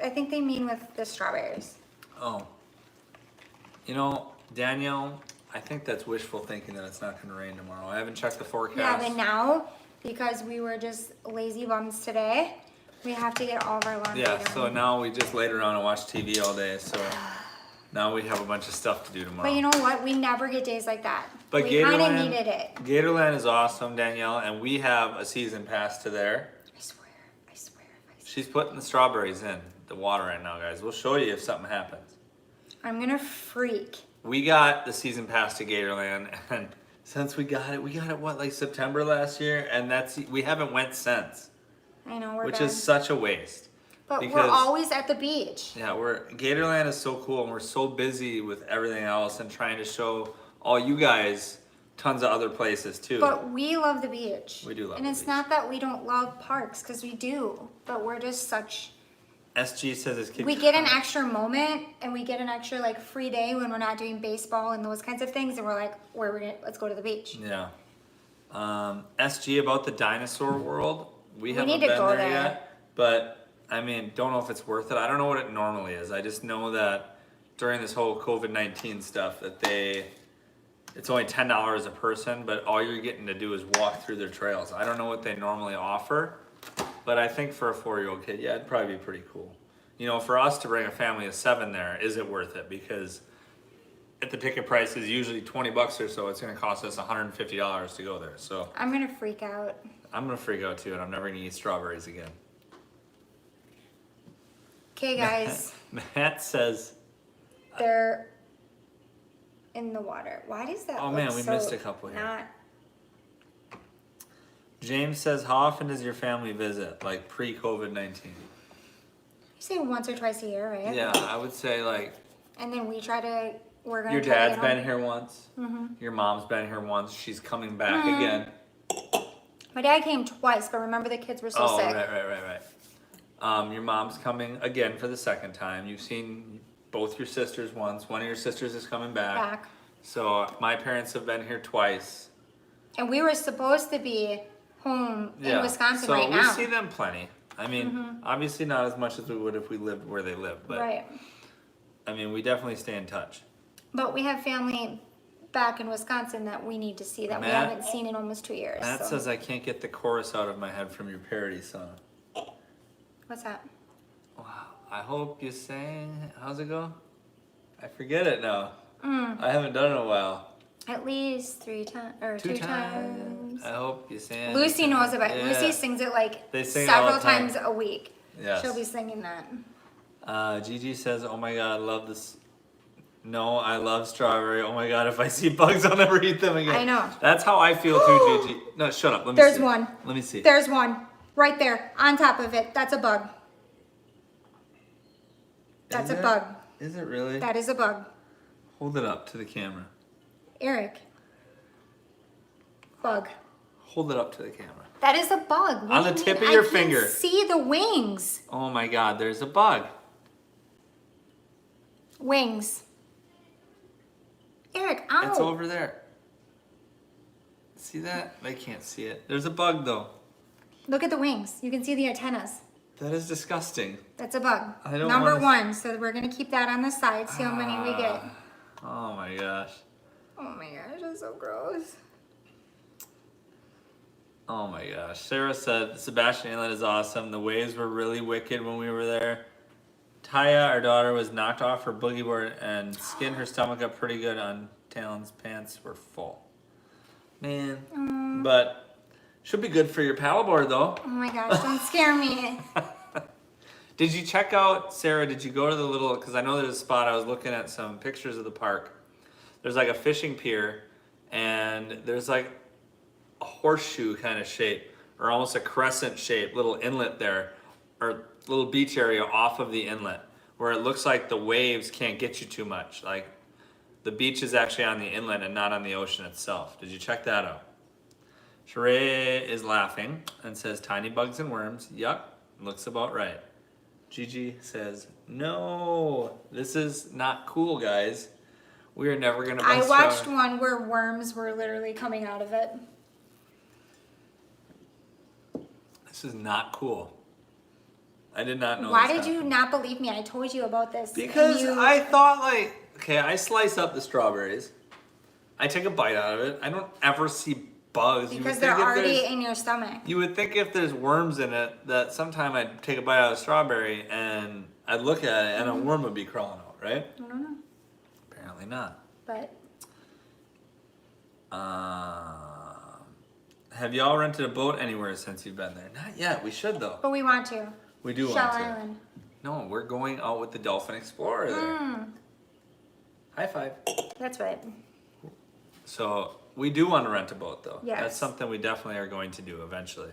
I think they mean with the strawberries. Oh. You know, Danielle, I think that's wishful thinking that it's not going to rain tomorrow. I haven't checked the forecast. Yeah, but now, because we were just lazy bums today, we have to get all of our laundry Yeah, done. so now we just laid around and watched TV all day, so now we have a bunch of stuff to do tomorrow. But you know what? We never get days like that. But we kind of Gatorland- needed it. Gatorland is awesome, Danielle, and we have a season pass to there. I swear. She's putting the strawberries in the water right now, guys. We'll show you if something happens. I'm gonna freak. We got the season pass to Gatorland, and since we got it what, like September last year, and we haven't went since, I know, we're which bad. is such a waste. But we're because- always at the beach. Yeah, Gatorland is so cool, and we're so busy with everything else and trying to show all you guys tons of other places too. But we love the beach. We do love And the it's beach. not that we don't love parks, because we do. But we're just such... SG says his kid. We get an extra moment, and we get an extra like free day when we're not doing baseball and those kinds of things, and we're like, let's go to the beach. Yeah. SG about the dinosaur world. We haven't need to been go there there. yet, but I mean, don't know if it's worth it. I don't know what it normally is. I just know that during this whole COVID-19 stuff, that it's only $10 a person, but all you're getting to do is walk through their trails. I don't know what they normally offer, but I think for a 4-year-old kid, yeah, it'd probably be pretty cool. You know, for us to bring a family of 7 there, is it worth it? Because if the ticket price is usually $20 or so, it's going to cost us $150 to go there. So I'm gonna freak out. I'm going to freak out too, and I'm never going to eat strawberries again. Okay, guys, Matt says, they're in the water. Why does that? Oh, look man, we so missed a couple here. Not. James says, how often does your family visit, like pre-COVID-19? You say once or twice a year, right? Yeah, I would say like And then we're gonna. your try to dad's get been home. here once, your mom's been here once, she's coming back Mm-hmm. again. My dad came twice, but remember the kids were so Oh, sick. right. Your mom's coming again for the second time. You've seen both your sisters once. One of your sisters is coming back. So my parents have been here twice. And we were supposed to be home in Wisconsin right now. So we see them plenty. I mean, obviously not as much as we would if we lived where they live, but Right. I mean, we definitely stay in touch. But we have family back in Wisconsin that we need to see that we Matt- haven't seen in almost 2 years. Matt so. says I can't get the chorus out of my head from your parody song. What's that? Wow. I hope you sang. How's it go? I forget it now. I haven't done it in a while. At least 3 times or 2 times. I hope you sang. Lucy knows about it. Yeah. Lucy sings it like They sing it all several the time. times a week. Yes. She'll be singing that. Gigi says, oh my god, I love this. No, I love strawberry. Oh my god, if I see bugs, I'll never eat them again. I know. That's how I feel too, Gigi. No, shut up. Let me There's see. one. Let me see. There's one. Right there. On top of it. That's a bug. That's Is a it? bug. Is it really? That is a bug. Hold it up to the camera. Eric. Bug. Hold it up to the camera. That is a bug. What On do the you tip mean? of your I finger. can't see the wings. Oh my god, there's a bug. Wings. Eric, ow. It's over there. See that? They can't see it. There's a bug though. Look at the wings. You can see the antennas. That is disgusting. That's a bug. I don't Number wanna... 1. So we're gonna keep that on the side. See how many we get. Oh my gosh. Oh my gosh, that's so gross. Oh my gosh. Sarah said Sebastian Inlet is awesome. The waves were really wicked when we were there. Taya, our daughter, was knocked off her boogie board and skinned her stomach up pretty good on Talon's pants were full. Man. But should be good for your paddleboard though. Oh my gosh, don't scare me. Did you check out, Sarah, did you go to the little, because I know there's a spot, I was looking at some pictures of the park. There's like a fishing pier and there's like a horseshoe kind of shape or almost a crescent shape little inlet there or little beach area off of the inlet where it looks like the waves can't get you too much. Like the beach is actually on the inlet and not on the ocean itself. Did you check that out? Sheree is laughing and says tiny bugs and worms. Yup, looks about right. Gigi says, no, this is not cool, guys. We are never gonna. I watched one where worms were literally coming out of it. This is not cool. I did not know. Why this did you happened. not believe me? I told you about this. Because and you... I thought like, okay, I slice up the strawberries. I take a bite out of it. I don't ever see bugs. Because they're already in your stomach. You would think if there's worms in it that sometime I'd take a bite out of a strawberry and I'd look at it and a worm would be crawling out, right? I don't know. Apparently not. But have y'all rented a boat anywhere since you've been there? Not yet. We should though. we want to. We do Shell want to. Island. No, we're going out with the Dolphin Explorer there. High five. That's right. So we do want to rent a boat though. Yes. That's something we definitely are going to do eventually.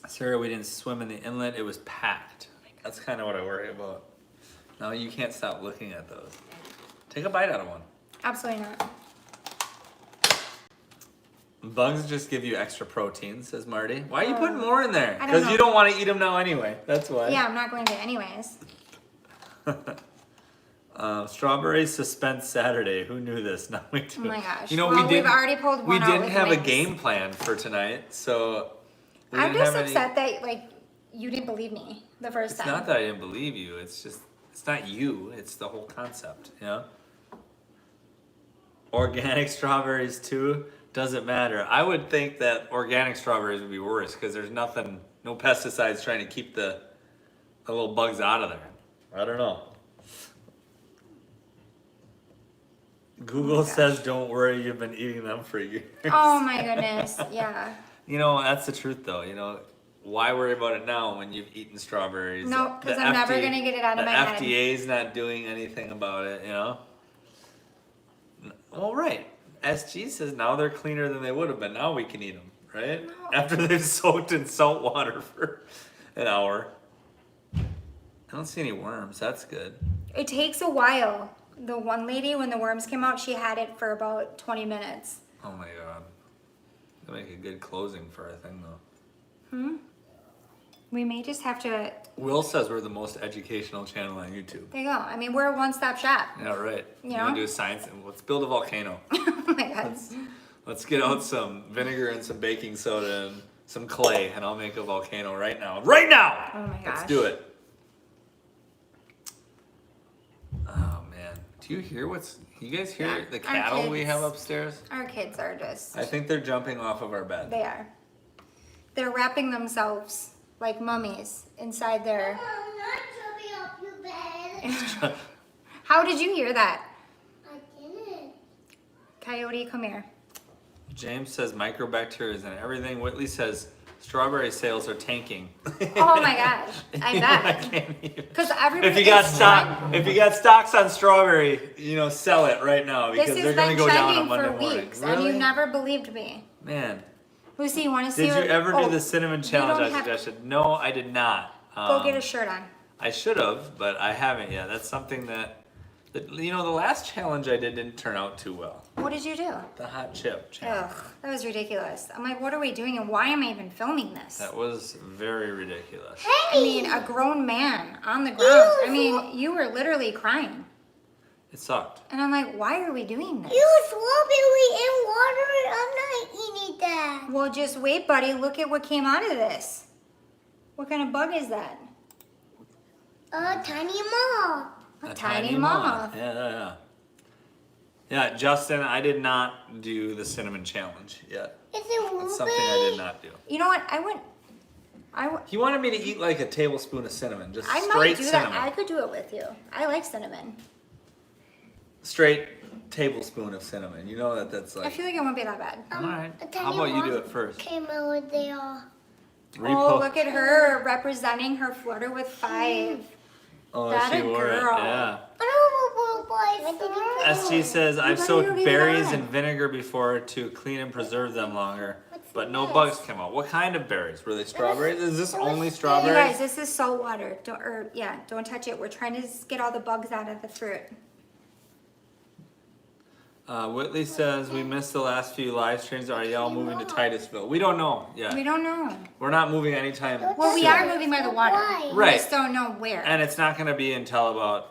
Sarah, we didn't swim in the inlet. It was packed. That's kind of what I worry about. No, you can't stop looking at those. Take a bite out of one. Absolutely not. Bugs just give you extra protein, says Marty. Why are you putting more in there? I don't Because know. you don't want to eat them now anyway. That's why. Yeah, I'm not going to anyways. Strawberry suspense Saturday. Who knew this? Now we do. Oh my gosh. You know, Well, we didn't. we've already pulled We one out didn't with have a wings. game plan for tonight, so. We I'm didn't just have any- upset that like you didn't believe me the first It's time. not that I didn't believe you. It's just, it's not you. It's the whole concept, you know? Organic strawberries too, doesn't matter. I would think that organic strawberries would be worse because there's nothing, no pesticides trying to keep the little bugs out of there. I don't know. Google says, don't worry, you've been eating them for years. Oh my goodness. Yeah. You know, that's the truth though, you know. Why worry about it now when you've eaten strawberries? No, because The I'm never FDA going to get it out of my head. The FDA's not doing anything about it, you know? Well, right. SG says now they're cleaner than they would have been. Now we can eat them, right? No. After they've soaked in salt water for an hour. I don't see any worms. That's good. It takes a while. The one lady, when the worms came out, she had it for about 20 minutes. Oh my god. That'd make a good closing for our thing, though. We may just have to. Will says we're the most educational channel on YouTube. There you go. I mean, we're a one-stop shop. Yeah, right. You wanna know? do a science? Let's build a volcano. Oh my god. Let's get out some vinegar and some baking soda and some clay, and I'll make a volcano right now. Right now! Oh my Let's gosh. do it. Oh man, do you hear what's? You guys hear Yeah, the our cattle we kids. have upstairs? Our kids are just. I think they're jumping off of our bed. They are. They're wrapping themselves like mummies inside their. I'm not jumping off your bed. How did you hear that? I didn't. Coyote, come here. James says microbacteria and everything. Whitley says strawberry sales are tanking. Oh my gosh. I bet. can't even. Because everybody. If you got it's if you got stocks on strawberry, you know, sell it right now because This they're has gonna been go down on trending Monday for morning. weeks, Really? and you never believed me. Man, Lucy, you want to see did what? you ever oh, do the cinnamon you challenge don't I have- suggested? No, I did not. Go get a shirt on. I should have, but I haven't yet. That's something that you know, the last challenge I did didn't turn out too well. What did you do? The hot chip challenge. Ugh, that was ridiculous. I'm like, what are we doing and why am I even filming this? That was very ridiculous. I mean, a grown man on the ground. I mean, you were literally crying. It sucked. And I'm like, why are we doing this? You strawberry in water. I'm not eating that. Well, just wait, buddy. Look at what came out of this. What kind of bug is that? A tiny moth. A tiny moth. Yeah. Yeah, Justin, I did not do the cinnamon challenge yet. Is it ruby? That's something I did not do. You know what? He wanted me to eat like a tablespoon of cinnamon, just I straight might do cinnamon. that. I could do it with you. I like cinnamon. Straight tablespoon of cinnamon. You know that's I like. feel like it won't be that bad. All right. A tiny How about you do moth it first? Came out there. Oh, Repo- look at her representing her Florida with 5. Oh, that she a wore it. girl. Yeah. I SG says I've What are soaked you getting berries on? in vinegar before to clean and preserve them longer, but no this? bugs come out. What kind of berries? Were they strawberries? Is this only You strawberries? guys, this is salt water. Don't touch it. We're trying to get all the bugs out of the fruit. Whitley says we missed the last few live streams. Are y'all moving to Titusville? We don't know yet. We don't know. We're not moving anytime Well, we soon. are moving by the water. Why? We Right. just don't know where. And it's not going to be until about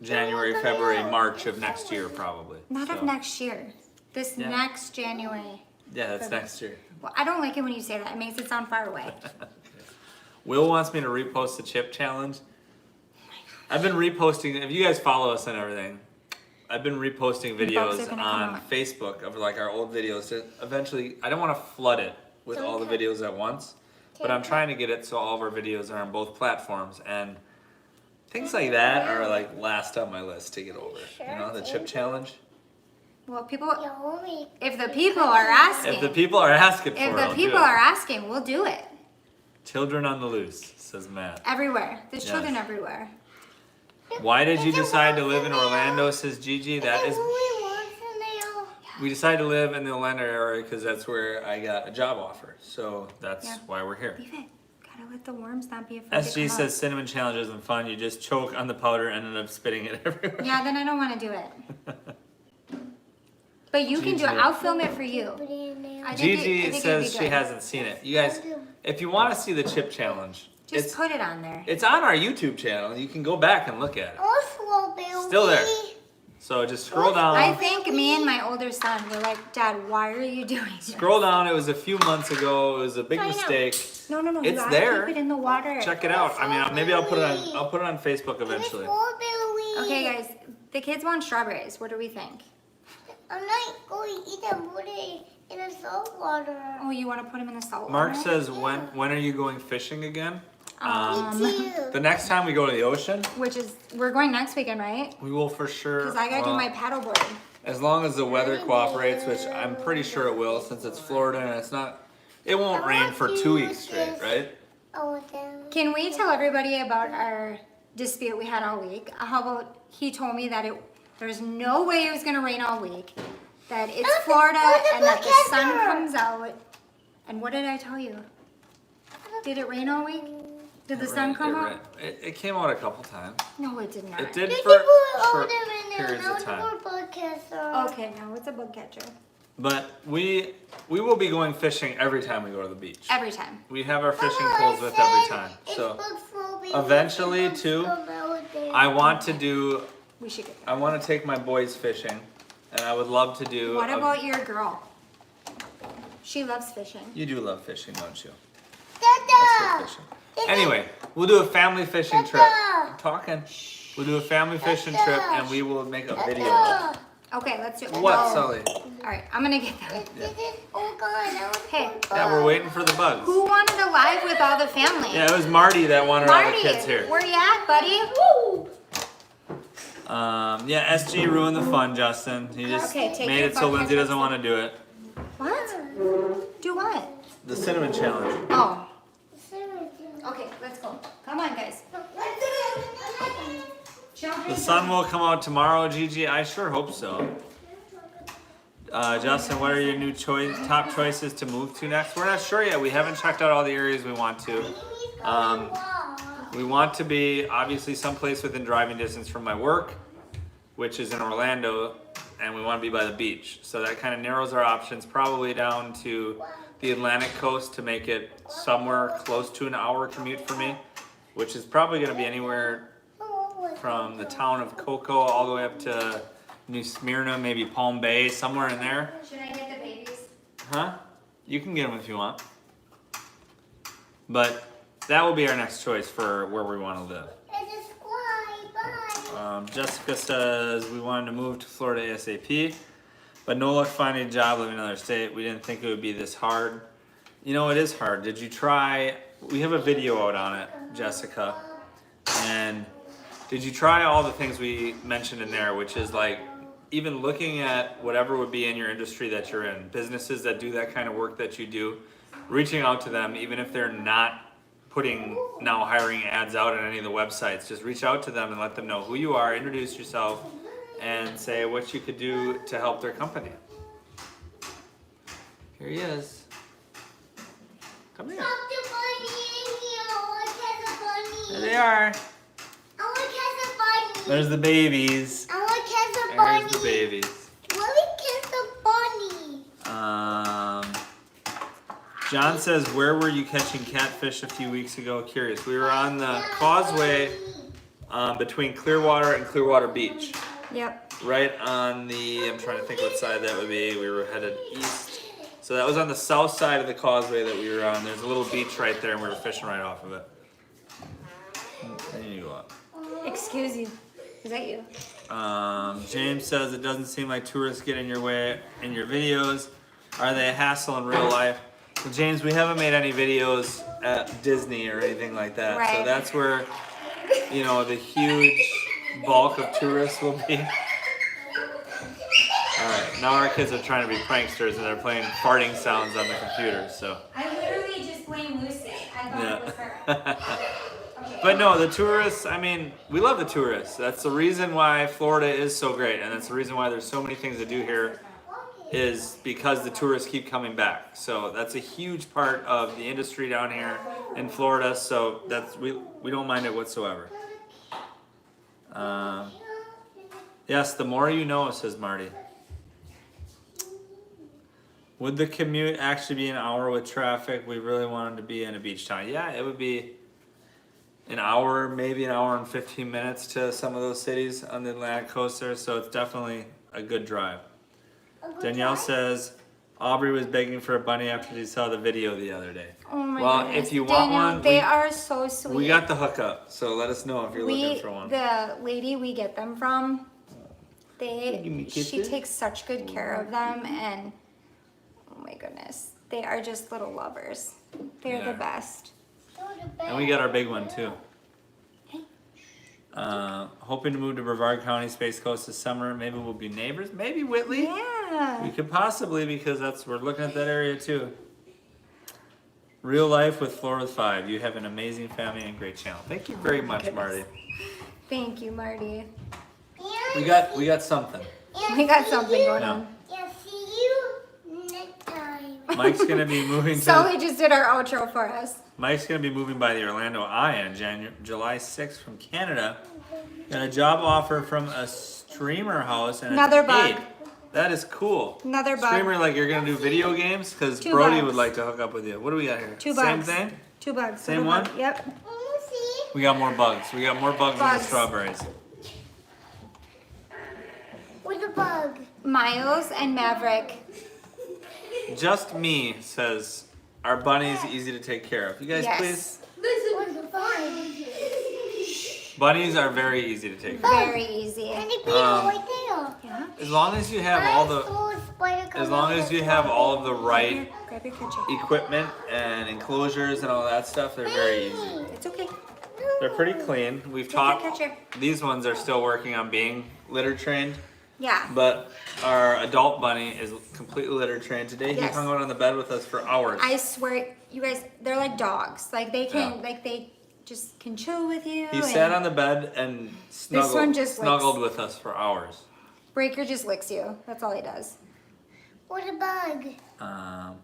January, February, March of next year, probably. Not of So, next year. This Yeah. next January. Yeah, that's next year. Well, I don't like it when you say that. It makes it sound far away. Will wants me to repost the chip challenge. I've been reposting. If you guys follow us and everything, I've been reposting bugs are videos gonna come on out. Facebook of like our old videos. To eventually, I don't want to flood it with all the videos at once, but I'm trying to get it so all of our videos are on both platforms, and things like that are like last on my list to get over. You know, the chip challenge. Well, people, Yummy. if the people are asking, If the people are asking for it, if I'll the do people it. are asking, we'll do it. Children on the loose, says Matt. Everywhere. There's Yes. children everywhere. Why did you decide to live in Orlando, says Gigi? That is, we decided to live in the Orlando area because that's where I got a job offer. So that's Yeah. why we're here. Leave it. Gotta let the worms not be afraid SG to come says cinnamon challenge isn't fun. You just choke on the powder and end up spitting it everywhere. up. Yeah, then I don't want to do it. But you can do it. Gigi. I'll film it for you. I think Gigi it'd says be she good. hasn't seen it. You guys, if you want to see the chip challenge, Just it's put it on there. it's on our YouTube channel. You can go back and look at it. Still there. So just scroll I down. think me and my older son were like, Dad, why are you doing this? Scroll down. It was a few months ago. It was a big I know. mistake. No, you It's gotta there. keep it in the water. Check it out. I mean, maybe I'll put it on. I'll put it on Facebook eventually. Okay, guys, the kids want strawberries. What do we think? I'm not going to eat them. Put it in the salt water. Oh, you want to put them in the salt Mark water? says, when are you going fishing again? Me The next time we go to the ocean, Which is, we're going next weekend, right? we will for sure. Because I gotta do well, my paddleboarding. As long as the weather cooperates, which I'm pretty sure it will, since it's Florida and it's not. It won't rain for 2 weeks straight, right? Can we tell everybody about our dispute we had all week? How about he told me that there's no way it was gonna rain all week, that it's Florida and that the sun comes out. And what did I tell you? Did it rain all week? Did the sun come out? It came out a couple times. No, it did not. It did Did for you put short them in there? periods Now of time. it's more podcaster. Okay, now it's a bug catcher. But we will be going fishing every time we go to the beach. Every time. We have our fishing poles with every time. So eventually, too, I want to do. We should get I want to take my boys fishing, and I would love to do. What about your girl? She loves fishing. You do love fishing, don't you? Dada! Fishing. Anyway, we'll do a family fishing trip. I'm talking. We'll do a family fishing trip, and we will make a video. of it. Okay, let's do it. What, No. Sully? Alright, I'm gonna get them. Oh God, that was Hey. Yeah, we're waiting for the bugs. Who wanted a live with all the family? Yeah, it was Marty that wanted all the Marty, kids here. where you at, buddy? Woo! Yeah, SG ruined the fun, Justin. He just Okay, take made your it so bucket Lindsay doesn't next want to do it. What? Do what? The cinnamon challenge. Oh. Okay, let's go. Come on, guys. The sun will come out tomorrow, Gigi. I sure hope so. Justin, what are your new top choices to move to next? We're not sure yet. We haven't checked out all the areas we want to. We want to be obviously someplace within driving distance from my work, which is in Orlando, and we want to be by the beach. So that kind of narrows our options, probably down to the Atlantic coast to make it somewhere close to an hour commute for me, which is probably going to be anywhere from the town of Cocoa all the way up to New Smyrna, maybe Palm Bay, somewhere in there. Should I get the babies? Huh? You can get them if you want. But that will be our next choice for where we want to live. It's a squad. Bye. Jessica says we wanted to move to Florida ASAP, but no luck finding a job living in another state. We didn't think it would be this hard. You know, it is hard. Did you try? We have a video out on it, Jessica. And did you try all the things we mentioned in there, which is like even looking at whatever would be in your industry that you're in, businesses that do that kind of work that you do, reaching out to them, even if they're not now hiring ads out on any of the websites, just reach out to them and let them know who you are, introduce yourself, and say what you could do to help their company. Here he is. Come here. Pop the bunny in here. I want to catch a bunny. There they are. I want to catch a bunny. There's the babies. I want to catch a bunny. There's the babies. Let me catch a bunny. John says, where were you catching catfish a few weeks ago? Curious. We were on the causeway between Clearwater and Clearwater Beach. Yep. Right on the, I'm trying to think what side that would be. We were headed east. So that was on the south side of the causeway that we were on. There's a little beach right there and we were fishing right off of it. There you go up. Excuse you. Is that you? James says, it doesn't seem like tourists get in your way in your videos. Are they a hassle in real life? Well, James, we haven't made any videos at Disney or anything like that. Right. So that's where, you know, the huge bulk of tourists will be. Alright, now our kids are trying to be pranksters and they're playing farting sounds on the computer, so. I literally just blamed Lucy. I thought it was her. But no, the tourists, I mean, we love the tourists. That's the reason why Florida is so great, and that's the reason why there's so many things to do here, is because the tourists keep coming back. So that's a huge part of the industry down here in Florida, so that's we don't mind it whatsoever. Yes, the more you know, says Marty. Would the commute actually be an hour with traffic? We really wanted to be in a beach town. Yeah, it would be an hour, maybe an hour and 15 minutes to some of those cities on the Atlantic coast there, so it's definitely a good drive. Danielle says, Aubrey was begging for a bunny after she saw the video the other day. Oh my well, goodness. if you want Daniel, one, they are so sweet. we got the hookup, so let us know if you're looking for one. The lady we get them from, Give me she kisses. takes such good care of them, and oh my goodness, they are just little lovers. They're Yeah. the best. And we got our big one too. Hoping to move to Brevard County, Space Coast this summer. Maybe we'll be neighbors. Maybe Whitley. We Yeah. could possibly, because we're looking at that area too. Real life with Florida 5. You have an amazing family and great channel. Thank you very much, Marty. Thank you, Marty. We got something. We got something going Yeah. on. Yeah, see you next time. Mike's gonna be moving to. Sully just did our outro for us. Mike's gonna be moving by the Orlando Eye on July 6th from Canada. Got a job offer from a streamer house and Another it's bug. paid. That is cool. Another bug. Streamer, like you're gonna do video games, because 2 Brody bugs. would like to hook up with you. What do we got here? 2 Same bugs. thing. 2 bugs. Same Little one? bug. Yep. See? We got more bugs. We got more bugs than the Bugs. strawberries. With a bug. Miles and Maverick. Just me says our bunny's easy to take care of. You guys, Yes. please. With a bug. Bunnies are very easy to take care of. Very easy. And it be right there. Yeah. As long as you have all the, as long as you have all of the right Grab your catcher. equipment and enclosures and all that stuff, they're very easy. It's okay. They're pretty clean. We've Take your taught, catcher. these ones are still working on being litter trained, Yeah. but our adult bunny is completely litter trained. Today he Yes. hung out on the bed with us for hours. I swear, you guys, they're like dogs. Like they can, Yeah. like they just can chill with you. He and sat on the bed and one just snuggled licks. with us for hours. Breaker just licks you. That's all he does. With a bug.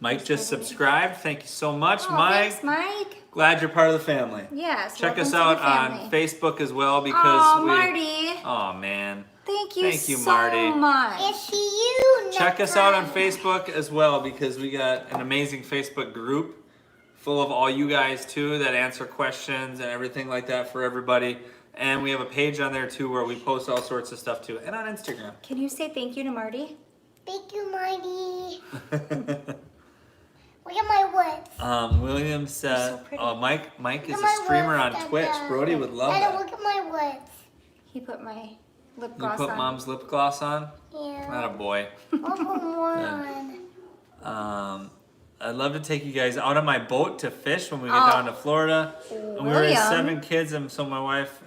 Mike just subscribed. Thank you so much, Oh, Mike. thanks, Mike. Glad you're part of the family. Yes. Check welcome us to out the on family. Facebook as well because Oh, we. Marty. Oh man. Thank you, Thank you, so Marty. much. And see you next Check us out on time. Facebook as well because we got an amazing Facebook group full of all you guys too that answer questions and everything like that for everybody. And we have a page on there too where we post all sorts of stuff too, and on Instagram. Can you say thank you to Marty? Thank you, Marty. Look at my lips. William said, so pretty. oh, Mike is Look a at my streamer lips, on Twitch. Dada. Brody would love Dada, that. look at my lips. He put my lip You gloss put on. mom's lip gloss on? Yeah. Not a boy. I'll put more Yeah. on. I'd love to take you guys out on my boat to fish when we get Oh. down to Florida. And we raised William. 7 kids, and so my wife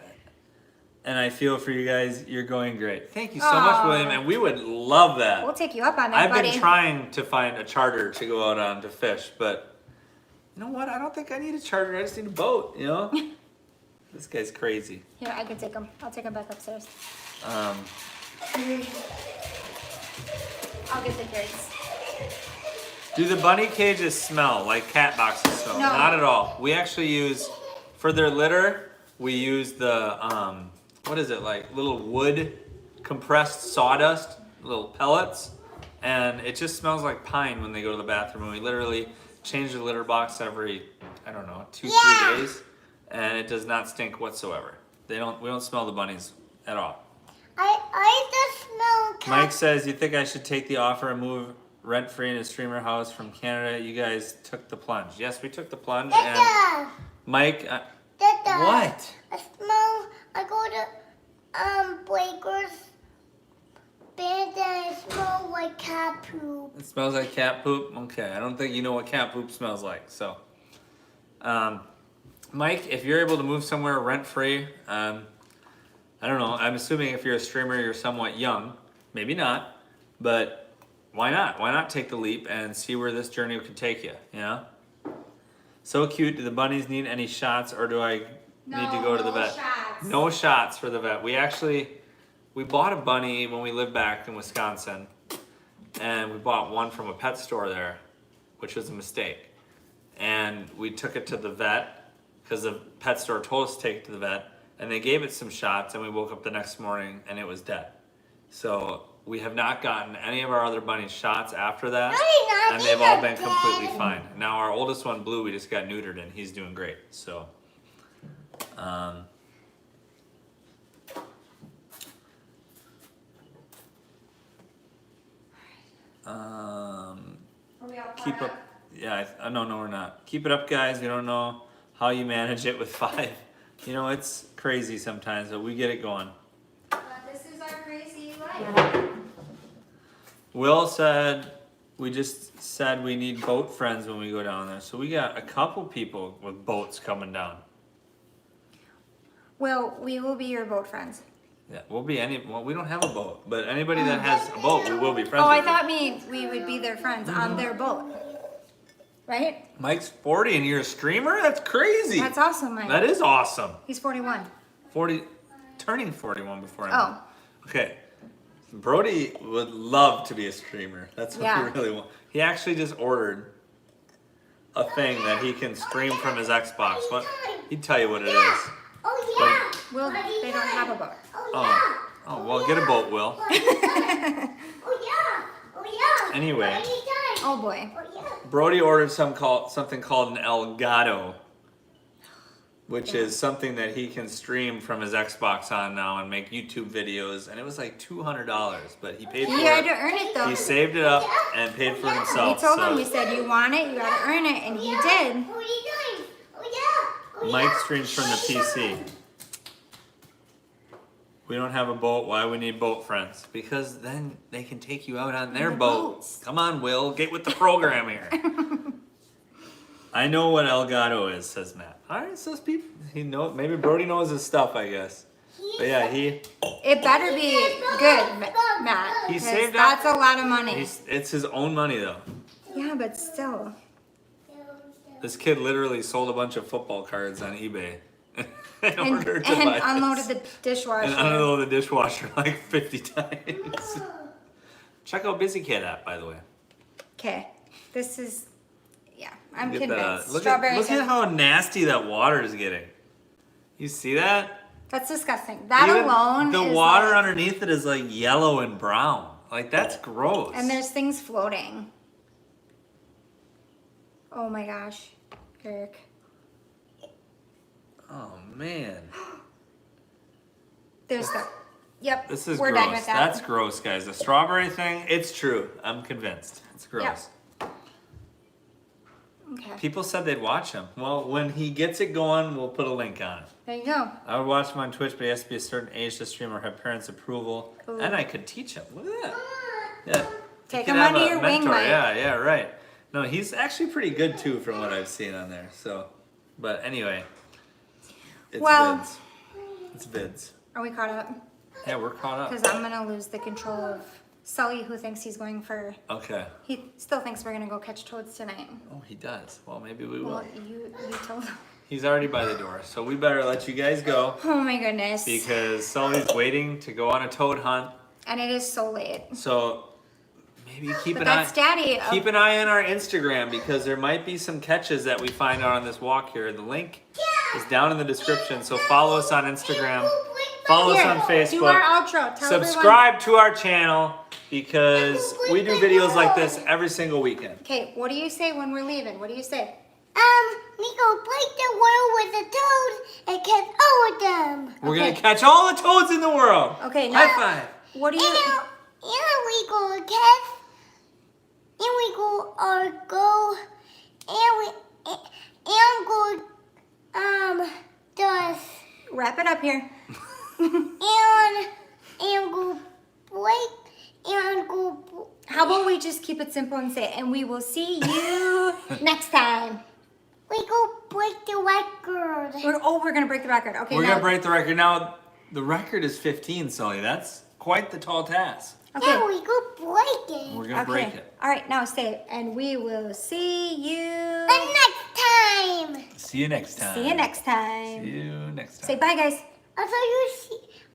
and I feel for you guys. You're going great. Thank you so much, Aw. William, and we would love that. We'll take you up on that, I've buddy. been trying to find a charter to go out on to fish, but you know what? I don't think I need a charter. I just need a boat, you know? This guy's crazy. Here, I can take him. I'll take him back upstairs. Um, I'll get the carrots. do the bunny cages smell like cat boxes smell? No. Not at all. We actually use, for their litter, we use the, what is it, like little wood compressed sawdust, little pellets, and it just smells like pine when they go to the bathroom. And we literally change the litter box every, I don't know, 2-3 Yeah. days, and it does not stink whatsoever. We don't smell the bunnies at all. I just smell cat. Mike says, you think I should take the offer and move rent-free in a streamer house from Canada? You guys took the plunge. Yes, we took the plunge, and Dada. Mike, Dada. what? I go to Blaker's bed and I smell like cat poop. It smells like cat poop? Okay, I don't think you know what cat poop smells like, so. Mike, if you're able to move somewhere rent-free, I don't know, I'm assuming if you're a streamer, you're somewhat young. Maybe not, but why not? Why not take the leap and see where this journey could take you, you know? So cute. Do the bunnies need any shots, or do I need to go to the vet? Shots. No shots for the vet. We bought a bunny when we lived back in Wisconsin, and we bought one from a pet store there, which was a mistake. And we took it to the vet because the pet store told us to take it to the vet, and they gave it some shots, and we woke up the next morning and it was dead. So we have not gotten any of our other bunnies shots after that, and they've all been completely fine. Now our oldest one, Blue, we just got neutered, and he's doing great. So, keep up. Yeah, no, we're not. Keep it up, guys. We don't know how you manage it with 5. You know, it's crazy sometimes, but we get it going. This is our crazy life. Will said, we just said we need boat friends when we go down there. So we got a couple people with boats coming down. Well, we will be your boat friends. Yeah, well, we don't have a boat, but anybody that has a boat, we will be friends Oh, I with. thought we would be their friends on their boat. Right? Mike's 40 and you're a streamer? That's crazy. That's awesome, Mike. That is awesome. He's 41. 40, turning 41 before I Oh. know. Okay. Brody would love to be a streamer. That's what Yeah. he really wants. He actually just ordered a thing that he can stream from his Xbox. What? He'd tell you what it is. Oh yeah. Well, they don't have a boat. Oh, well, get a boat, Will. Oh yeah. Oh yeah. Anyway. Anytime. Oh boy. Oh yeah. Brody ordered something called an Elgato, which is something that he can stream from his Xbox on now and make YouTube videos. And it was like $200, but he paid for He had to it. earn it though. He saved it up and paid for it We himself. told so him, we said, you want it, you gotta earn it, and he did. 49. Oh yeah. Oh Mike yeah. streams from the PC. We don't have a boat. Why we need boat friends? Because then they can take you out on their Their boat. boats. Come on, Will, get with the program here. I know what Elgato is, says Matt. All right, so people, maybe Brody knows his stuff, I guess. But yeah, It better be good, Matt. He 'cause saved up- that's a lot of money. it's his own money though. Yeah, but still. This kid literally sold a bunch of football cards on eBay in And, order to and buy unloaded this. the dishwasher. And unloaded the dishwasher like 50 times. Check out Busy Kid app, by the way. Okay, this is, yeah, I'm Look at convinced. that. Look Strawberries. at how nasty that water is getting. You see that? That's disgusting. That Even alone the is water like, underneath it is like yellow and brown. Like that's gross. and there's things floating. Oh my gosh, Eric. Oh man. There's the. Yep. This is we're gross. done with that. That's gross, guys. The strawberry thing, it's true. I'm convinced. It's gross. Okay. People said they'd watch him. Well, when he gets it going, we'll put a link on it. There you go. I would watch him on Twitch, but he has to be a certain age to stream or have parents' approval. Ooh. And I could teach him. Look at that. Yeah. Take You him could have under a your wing, mentor. Mike. Yeah, right. No, he's actually pretty good too, from what I've seen on there. So, but anyway, it's Well- vids. It's vids. Are we caught up? Yeah, we're caught up. Because I'm gonna lose the control of Sully, who thinks he's going for. Okay. He still thinks we're gonna go catch toads tonight. Oh, he does. Well, maybe we will. Well, you told him. He's already by the door, so we better let you guys go Oh my goodness. because Sully's waiting to go on a toad hunt. And it is so late. So maybe keep But an eye. that's Daddy. Keep an eye on our Instagram because there might be some catches that we find out on this walk here. The link is down in the description, so follow us on Instagram. Follow us on Do our Facebook. outro. Tell Subscribe to our channel because we do videos like this every single weekend. Okay, what do you say when we're leaving? What do you say? We go break the world with the toads and catch all of them. We're Okay. gonna catch all the toads in the world. Okay, High now five. what do you? And we go catch, and we go just Wrap it up here. and go break and go. How about we just keep it simple and say, and we will see you next time. We go break the record. We're gonna break the record. Okay, We're now, gonna break the record. Now, the record is 15, Sully. That's quite the tall task. Okay. Yeah, we go break it. We're gonna break it. All right, now say it, and we will see you. The next time. See you next time. See you next time. See you next time. Say bye, guys. I thought you see.